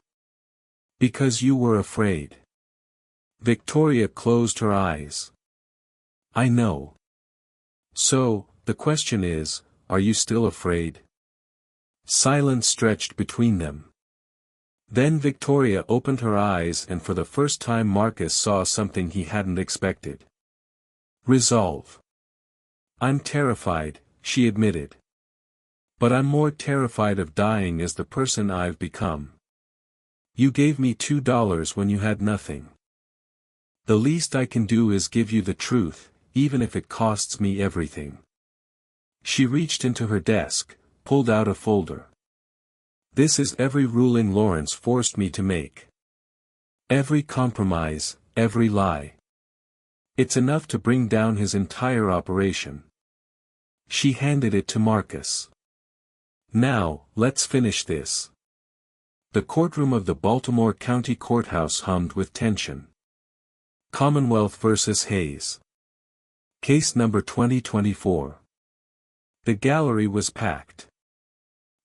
Because you were afraid. Victoria closed her eyes. "I know. So, the question is, are you still afraid?" Silence stretched between them. Then Victoria opened her eyes, and for the first time Marcus saw something he hadn't expected. Resolve. "I'm terrified," she admitted. "But I'm more terrified of dying as the person I've become. You gave me $2 when you had nothing. The least I can do is give you the truth, even if it costs me everything." She reached into her desk, pulled out a folder. "This is every ruling Lawrence forced me to make. Every compromise, every lie. It's enough to bring down his entire operation." She handed it to Marcus. "Now, let's finish this." The courtroom of the Baltimore County Courthouse hummed with tension. Commonwealth vs. Hayes. Case number 2024. The gallery was packed.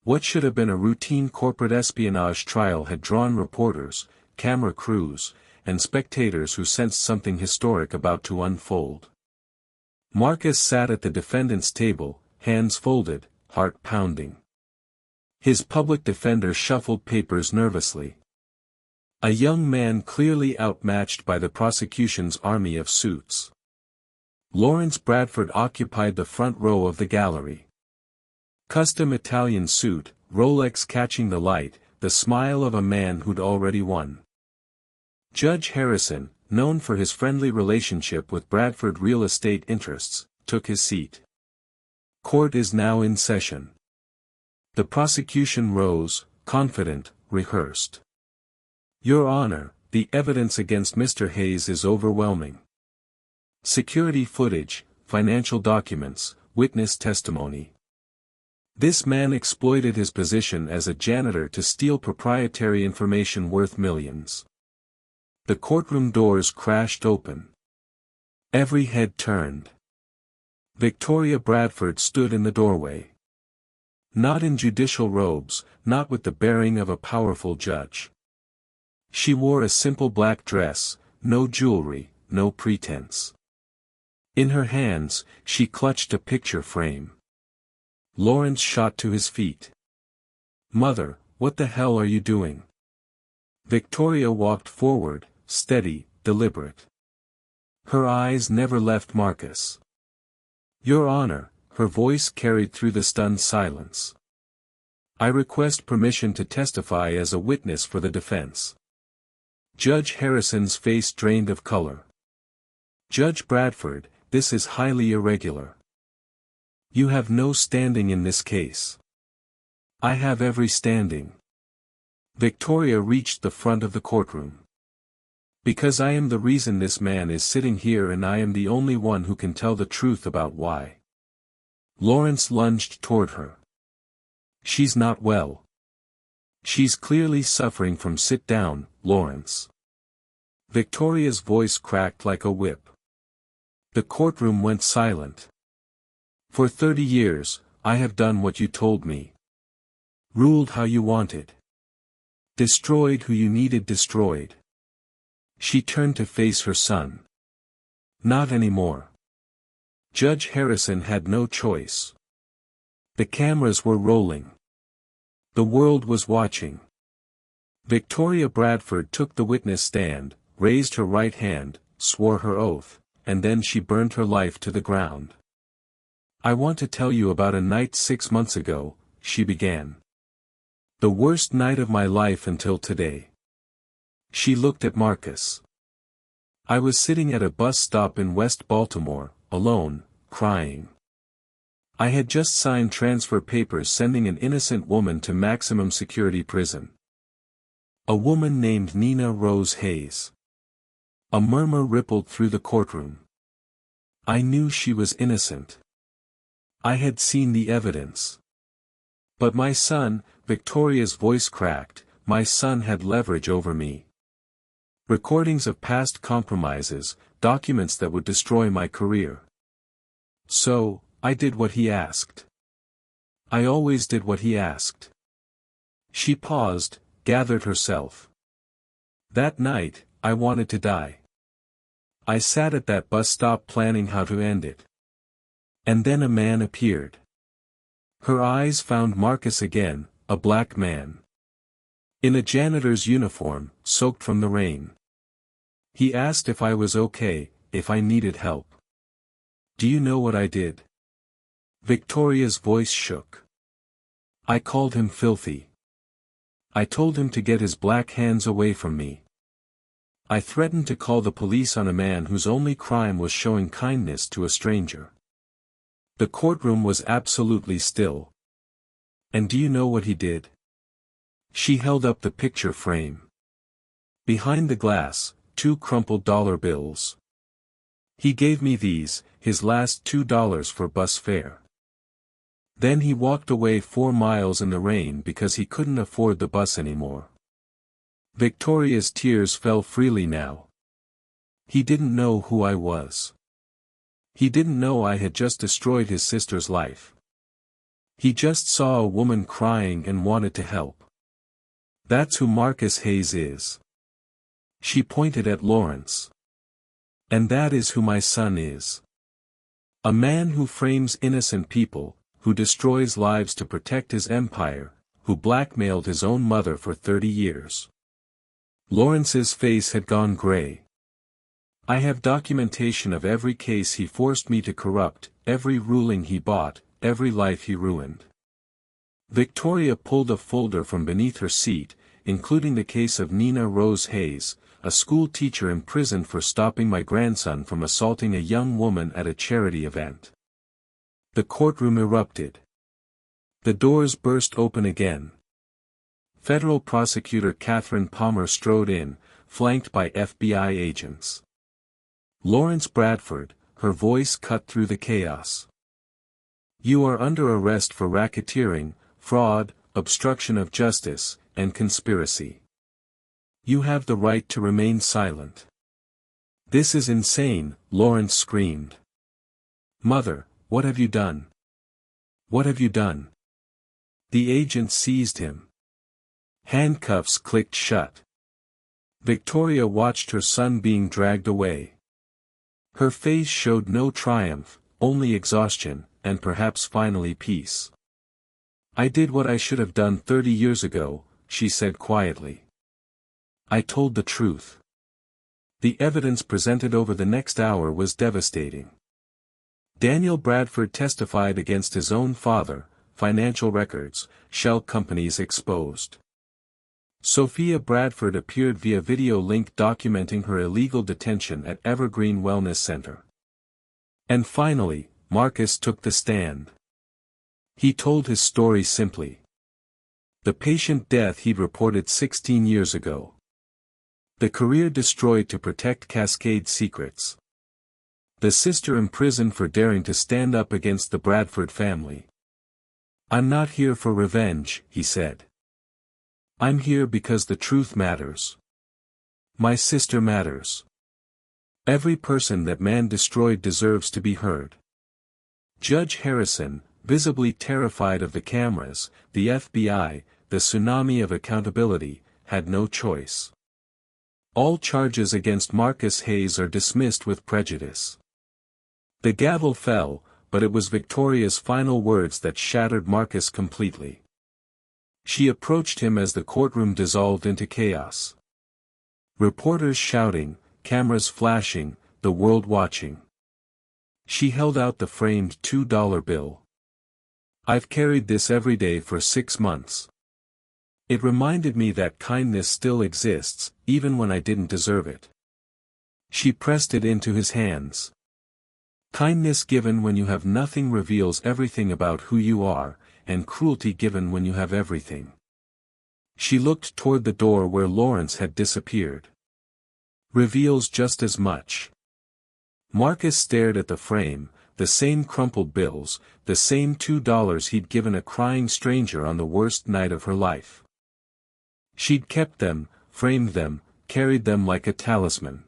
What should have been a routine corporate espionage trial had drawn reporters, camera crews, and spectators who sensed something historic about to unfold. Marcus sat at the defendant's table, hands folded, heart pounding. His public defender shuffled papers nervously. A young man clearly outmatched by the prosecution's army of suits. Lawrence Bradford occupied the front row of the gallery. Custom Italian suit, Rolex catching the light, the smile of a man who'd already won. Judge Harrison, known for his friendly relationship with Bradford real estate interests, took his seat. Court is now in session. The prosecution rose, confident, rehearsed. "Your Honor, the evidence against Mr. Hayes is overwhelming. Security footage, financial documents, witness testimony. This man exploited his position as a janitor to steal proprietary information worth millions." The courtroom doors crashed open. Every head turned. Victoria Bradford stood in the doorway. Not in judicial robes, not with the bearing of a powerful judge. She wore a simple black dress, no jewelry, no pretense. In her hands, she clutched a picture frame. Lawrence shot to his feet. "Mother, what the hell are you doing?" Victoria walked forward, steady, deliberate. Her eyes never left Marcus. "Your Honor," her voice carried through the stunned silence. "I request permission to testify as a witness for the defense." Judge Harrison's face drained of color. "Judge Bradford, this is highly irregular. You have no standing in this case." "I have every standing." Victoria reached the front of the courtroom. "Because I am the reason this man is sitting here, and I am the only one who can tell the truth about why." Lawrence lunged toward her. "She's not well. She's clearly suffering from." "Sit down, Lawrence." Victoria's voice cracked like a whip. The courtroom went silent. "For 30 years, I have done what you told me. Ruled how you wanted. Destroyed who you needed destroyed. She turned to face her son. Not anymore. Judge Harrison had no choice. The cameras were rolling. The world was watching. Victoria Bradford took the witness stand, raised her right hand, swore her oath, and then she burned her life to the ground. "I want to tell you about a night 6 months ago," she began. "The worst night of my life until today." She looked at Marcus. "I was sitting at a bus stop in West Baltimore, alone, crying. I had just signed transfer papers sending an innocent woman to maximum security prison. A woman named Nina Rose Hayes." A murmur rippled through the courtroom. "I knew she was innocent. I had seen the evidence. But my son," Victoria's voice cracked, "my son had leverage over me. Recordings of past compromises, documents that would destroy my career. So, I did what he asked. I always did what he asked." She paused, gathered herself. "That night, I wanted to die. I sat at that bus stop planning how to end it. And then a man appeared." Her eyes found Marcus again, a black man. In a janitor's uniform, soaked from the rain. He asked if I was okay, if I needed help. "Do you know what I did?" Victoria's voice shook. "I called him filthy. I told him to get his black hands away from me. I threatened to call the police on a man whose only crime was showing kindness to a stranger." The courtroom was absolutely still. "And do you know what he did?" She held up the picture frame. Behind the glass, 2 crumpled dollar bills. "He gave me these, his last $2 for bus fare. Then he walked away 4 miles in the rain because he couldn't afford the bus anymore." Victoria's tears fell freely now. "He didn't know who I was. He didn't know I had just destroyed his sister's life. He just saw a woman crying and wanted to help. That's who Marcus Hayes is." She pointed at Lawrence. "And that is who my son is. A man who frames innocent people, who destroys lives to protect his empire, who blackmailed his own mother for 30 years. Lawrence's face had gone gray. "I have documentation of every case he forced me to corrupt, every ruling he bought, every life he ruined." Victoria pulled a folder from beneath her seat, including the case of Nina Rose Hayes, a school teacher imprisoned for stopping my grandson from assaulting a young woman at a charity event. The courtroom erupted. The doors burst open again. Federal Prosecutor Catherine Palmer strode in, flanked by FBI agents. Lawrence Bradford, her voice cut through the chaos. "You are under arrest for racketeering, fraud, obstruction of justice, and conspiracy. You have the right to remain silent." "This is insane," Lawrence screamed. "Mother, what have you done? What have you done?" The agent seized him. Handcuffs clicked shut. Victoria watched her son being dragged away. Her face showed no triumph, only exhaustion, and perhaps finally peace. "I did what I should have done 30 years ago," she said quietly. "I told the truth." The evidence presented over the next hour was devastating. Daniel Bradford testified against his own father, financial records, shell companies exposed. Sophia Bradford appeared via video link documenting her illegal detention at Evergreen Wellness Center. And finally, Marcus took the stand. He told his story simply. The patient death he'd reported 16 years ago. The career destroyed to protect Cascade Secrets. The sister imprisoned for daring to stand up against the Bradford family. "I'm not here for revenge," he said. "I'm here because the truth matters. My sister matters. Every person that man destroyed deserves to be heard." Judge Harrison, visibly terrified of the cameras, the FBI, the tsunami of accountability, had no choice. All charges against Marcus Hayes are dismissed with prejudice. The gavel fell, but it was Victoria's final words that shattered Marcus completely. She approached him as the courtroom dissolved into chaos. Reporters shouting, cameras flashing, the world watching. She held out the framed $2 bill. "I've carried this every day for 6 months. It reminded me that kindness still exists, even when I didn't deserve it." She pressed it into his hands. Kindness given when you have nothing reveals everything about who you are, and cruelty given when you have everything. She looked toward the door where Lawrence had disappeared. Reveals just as much. Marcus stared at the frame, the same crumpled bills, the same $2 he'd given a crying stranger on the worst night of her life. She'd kept them, framed them, carried them like a talisman.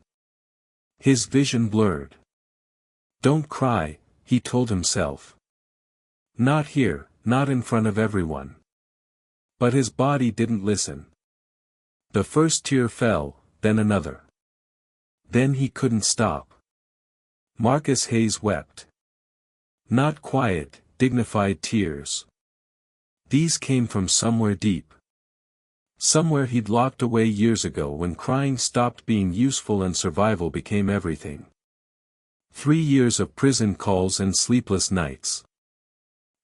His vision blurred. "Don't cry," he told himself. "Not here, not in front of everyone." But his body didn't listen. The first tear fell, then another. Then he couldn't stop. Marcus Hayes wept. Not quiet, dignified tears. These came from somewhere deep. Somewhere he'd locked away years ago when crying stopped being useful and survival became everything. 3 years of prison calls and sleepless nights.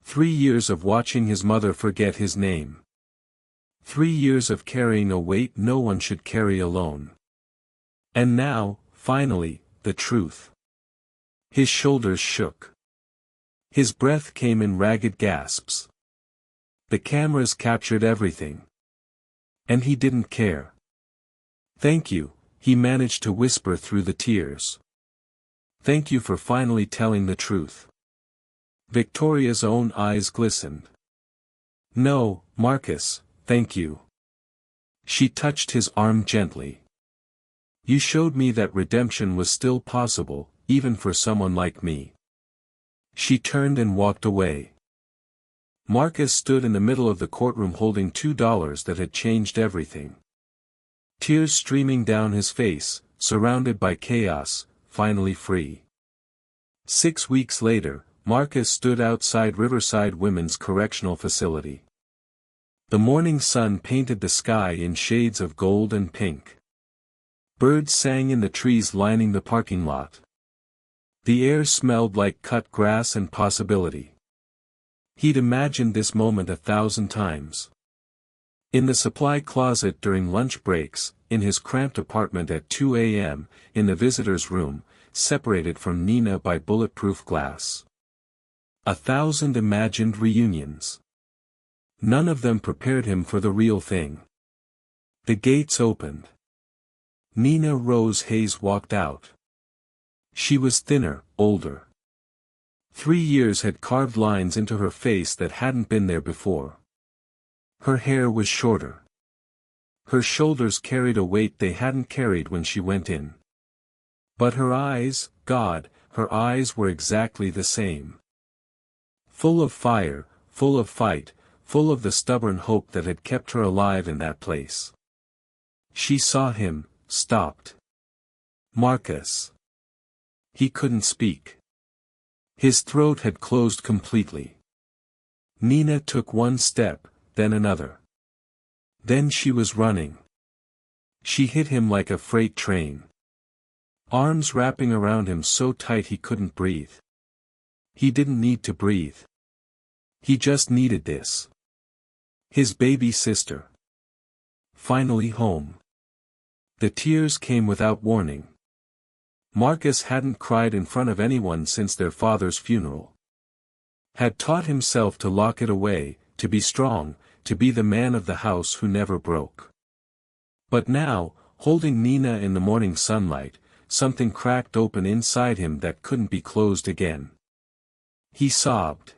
3 years of watching his mother forget his name. 3 years of carrying a weight no one should carry alone. And now, finally, the truth. His shoulders shook. His breath came in ragged gasps. The cameras captured everything. And he didn't care. "Thank you," he managed to whisper through the tears. "Thank you for finally telling the truth." Victoria's own eyes glistened. "No, Marcus, thank you." She touched his arm gently. "You showed me that redemption was still possible, even for someone like me." She turned and walked away. Marcus stood in the middle of the courtroom holding $2 that had changed everything. Tears streaming down his face, surrounded by chaos, finally free. 6 weeks later, Marcus stood outside Riverside Women's Correctional Facility. The morning sun painted the sky in shades of gold and pink. Birds sang in the trees lining the parking lot. The air smelled like cut grass and possibility. He'd imagined this moment 1,000 times. In the supply closet during lunch breaks, in his cramped apartment at 2 a.m., in the visitor's room, separated from Nina by bulletproof glass. 1,000 imagined reunions. None of them prepared him for the real thing. The gates opened. Nina Rose Hayes walked out. She was thinner, older. 3 years had carved lines into her face that hadn't been there before. Her hair was shorter. Her shoulders carried a weight they hadn't carried when she went in. But her eyes, God, her eyes were exactly the same. Full of fire, full of fight, full of the stubborn hope that had kept her alive in that place. She saw him, stopped. Marcus. He couldn't speak. His throat had closed completely. Nina took one step, then another. Then she was running. She hit him like a freight train. Arms wrapping around him so tight he couldn't breathe. He didn't need to breathe. He just needed this. His baby sister. Finally home. The tears came without warning. Marcus hadn't cried in front of anyone since their father's funeral. Had taught himself to lock it away, to be strong, to be the man of the house who never broke. But now, holding Nina in the morning sunlight, something cracked open inside him that couldn't be closed again. He sobbed.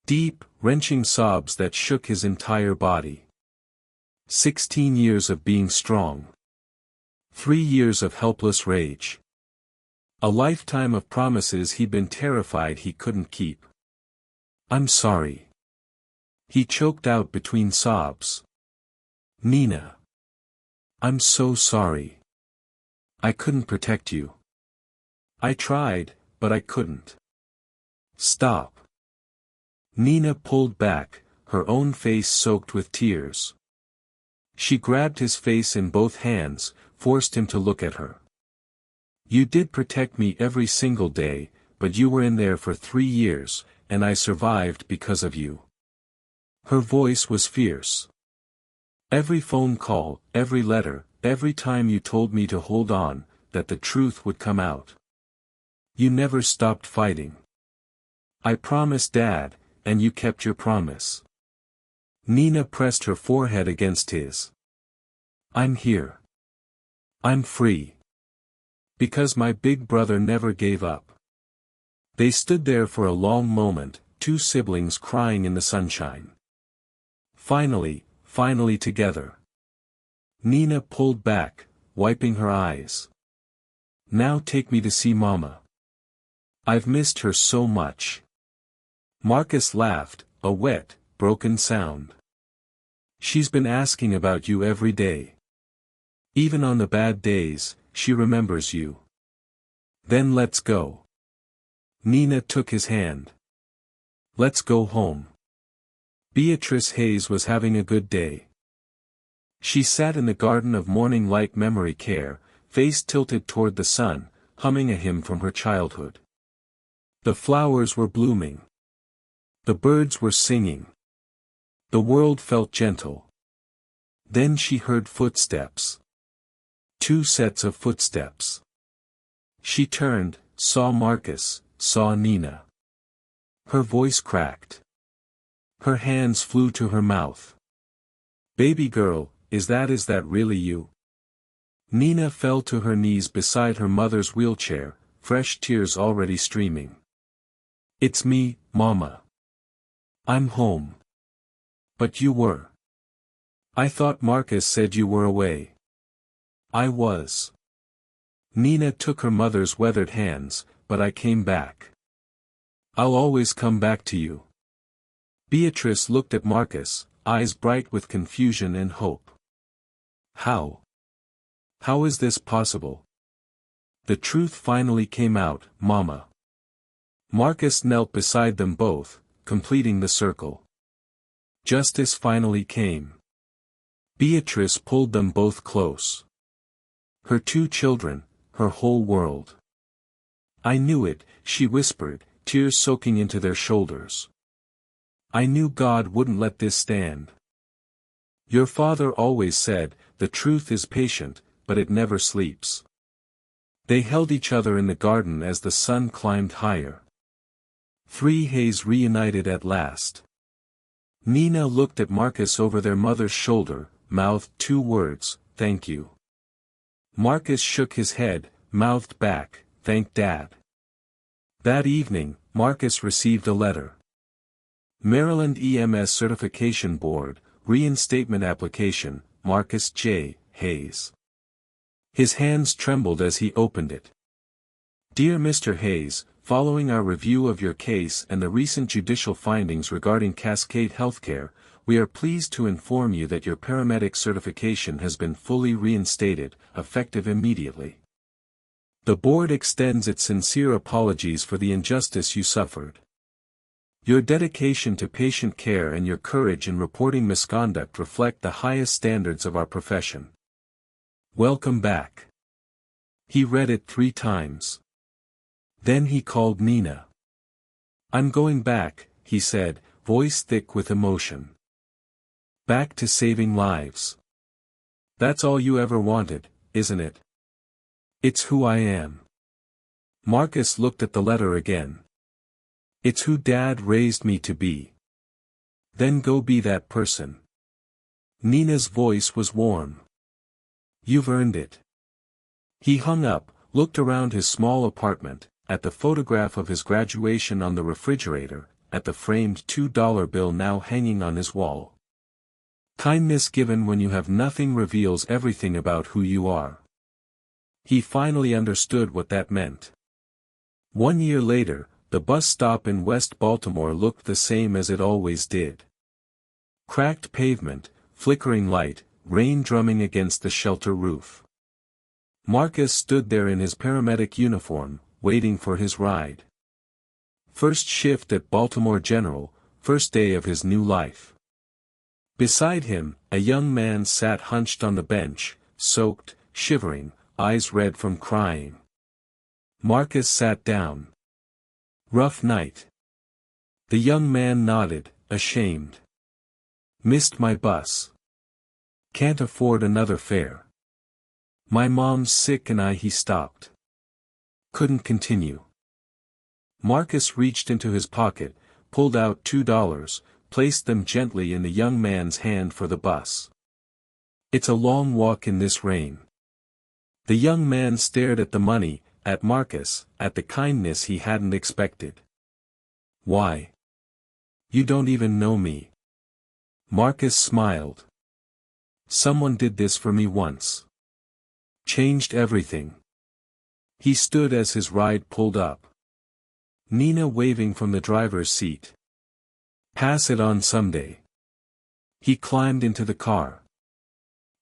Deep, wrenching sobs that shook his entire body. 16 years of being strong. 3 years of helpless rage. A lifetime of promises he'd been terrified he couldn't keep. "I'm sorry." He choked out between sobs. "Nina. I'm so sorry." I couldn't protect you. I tried, but I couldn't. Stop. Nina pulled back, her own face soaked with tears. She grabbed his face in both hands, forced him to look at her. You did protect me every single day, but you were in there for 3 years, and I survived because of you. Her voice was fierce. Every phone call, every letter, every time you told me to hold on, that the truth would come out. You never stopped fighting. I promised Dad, and you kept your promise. Nina pressed her forehead against his. I'm here. I'm free. Because my big brother never gave up. They stood there for a long moment, 2 siblings crying in the sunshine. Finally together. Nina pulled back, wiping her eyes. Now take me to see Mama. I've missed her so much. Marcus laughed, a wet, broken sound. She's been asking about you every day. Even on the bad days, she remembers you. Then let's go. Nina took his hand. Let's go home. Beatrice Hayes was having a good day. She sat in the garden of morning light memory care, face tilted toward the sun, humming a hymn from her childhood. The flowers were blooming. The birds were singing. The world felt gentle. Then she heard footsteps. 2 sets of footsteps. She turned, saw Marcus, saw Nina. Her voice cracked. Her hands flew to her mouth. Baby girl, is that really you? Nina fell to her knees beside her mother's wheelchair, fresh tears already streaming. It's me, Mama. I'm home. But you were. I thought Marcus said you were away. I was. Nina took her mother's weathered hands, but I came back. I'll always come back to you. Beatrice looked at Marcus, eyes bright with confusion and hope. How? How is this possible? The truth finally came out, Mama. Marcus knelt beside them both, completing the circle. Justice finally came. Beatrice pulled them both close. Her 2 children, her whole world. I knew it, she whispered, tears soaking into their shoulders. I knew God wouldn't let this stand. Your father always said, the truth is patient, but it never sleeps. They held each other in the garden as the sun climbed higher. 3 Hayes reunited at last. Nina looked at Marcus over their mother's shoulder, mouthed 2 words, thank you. Marcus shook his head, mouthed back, thank Dad. That evening, Marcus received a letter. Maryland EMS Certification Board, Reinstatement Application, Marcus J. Hayes. His hands trembled as he opened it. Dear Mr. Hayes, following our review of your case and the recent judicial findings regarding Cascade Healthcare, we are pleased to inform you that your paramedic certification has been fully reinstated, effective immediately. The board extends its sincere apologies for the injustice you suffered. Your dedication to patient care and your courage in reporting misconduct reflect the highest standards of our profession. Welcome back. He read it 3 times. Then he called Nina. I'm going back, he said, voice thick with emotion. Back to saving lives. That's all you ever wanted, isn't it? It's who I am. Marcus looked at the letter again. It's who Dad raised me to be. Then go be that person. Nina's voice was warm. You've earned it. He hung up, looked around his small apartment, at the photograph of his graduation on the refrigerator, at the framed $2 bill now hanging on his wall. Kindness given when you have nothing reveals everything about who you are. He finally understood what that meant. 1 year later, the bus stop in West Baltimore looked the same as it always did. Cracked pavement, flickering light, rain drumming against the shelter roof. Marcus stood there in his paramedic uniform, waiting for his ride. First shift at Baltimore General, first day of his new life. Beside him, a young man sat hunched on the bench, soaked, shivering, eyes red from crying. Marcus sat down. Rough night. The young man nodded, ashamed. Missed my bus. Can't afford another fare. My mom's sick and he stopped. Couldn't continue. Marcus reached into his pocket, pulled out $2, placed them gently in the young man's hand for the bus. It's a long walk in this rain. The young man stared at the money, at Marcus, at the kindness he hadn't expected. Why? You don't even know me. Marcus smiled. Someone did this for me once. Changed everything. He stood as his ride pulled up. Nina waving from the driver's seat. Pass it on someday. He climbed into the car.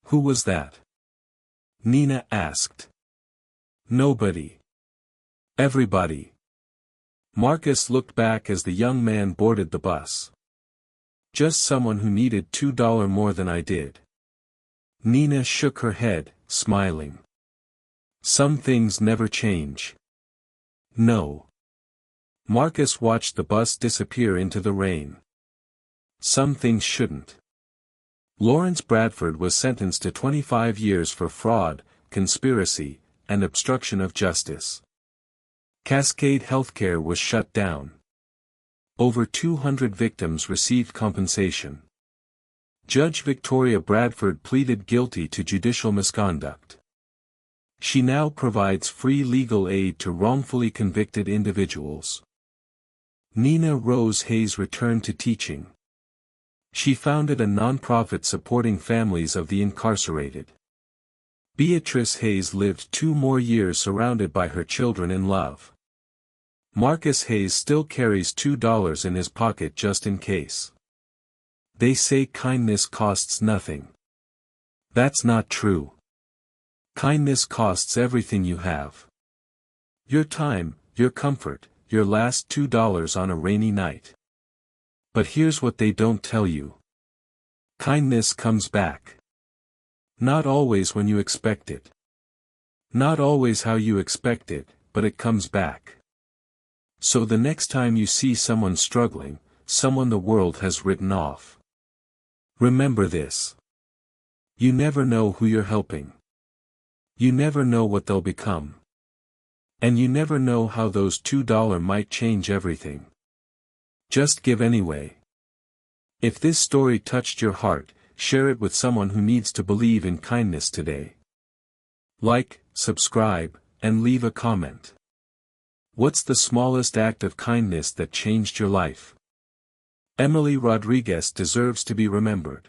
Who was that? Nina asked. Nobody. Everybody. Marcus looked back as the young man boarded the bus. Just someone who needed $2 more than I did. Nina shook her head, smiling. Some things never change. No. Marcus watched the bus disappear into the rain. Some things shouldn't. Lawrence Bradford was sentenced to 25 years for fraud, conspiracy, and obstruction of justice. Cascade Healthcare was shut down. Over 200 victims received compensation. Judge Victoria Bradford pleaded guilty to judicial misconduct. She now provides free legal aid to wrongfully convicted individuals. Nina Rose Hayes returned to teaching. She founded a nonprofit supporting families of the incarcerated. Beatrice Hayes lived 2 more years surrounded by her children in love. Marcus Hayes still carries $2 in his pocket just in case. They say kindness costs nothing. That's not true. Kindness costs everything you have. Your time, your comfort, your last $2 on a rainy night. But here's what they don't tell you. Kindness comes back. Not always when you expect it. Not always how you expect it, but it comes back. So the next time you see someone struggling, someone the world has written off, remember this. You never know who you're helping. You never know what they'll become. And you never know how those $2 might change everything. Just give anyway. If this story touched your heart, share it with someone who needs to believe in kindness today. Like, subscribe, and leave a comment. What's the smallest act of kindness that changed your life? Emily Rodriguez deserves to be remembered.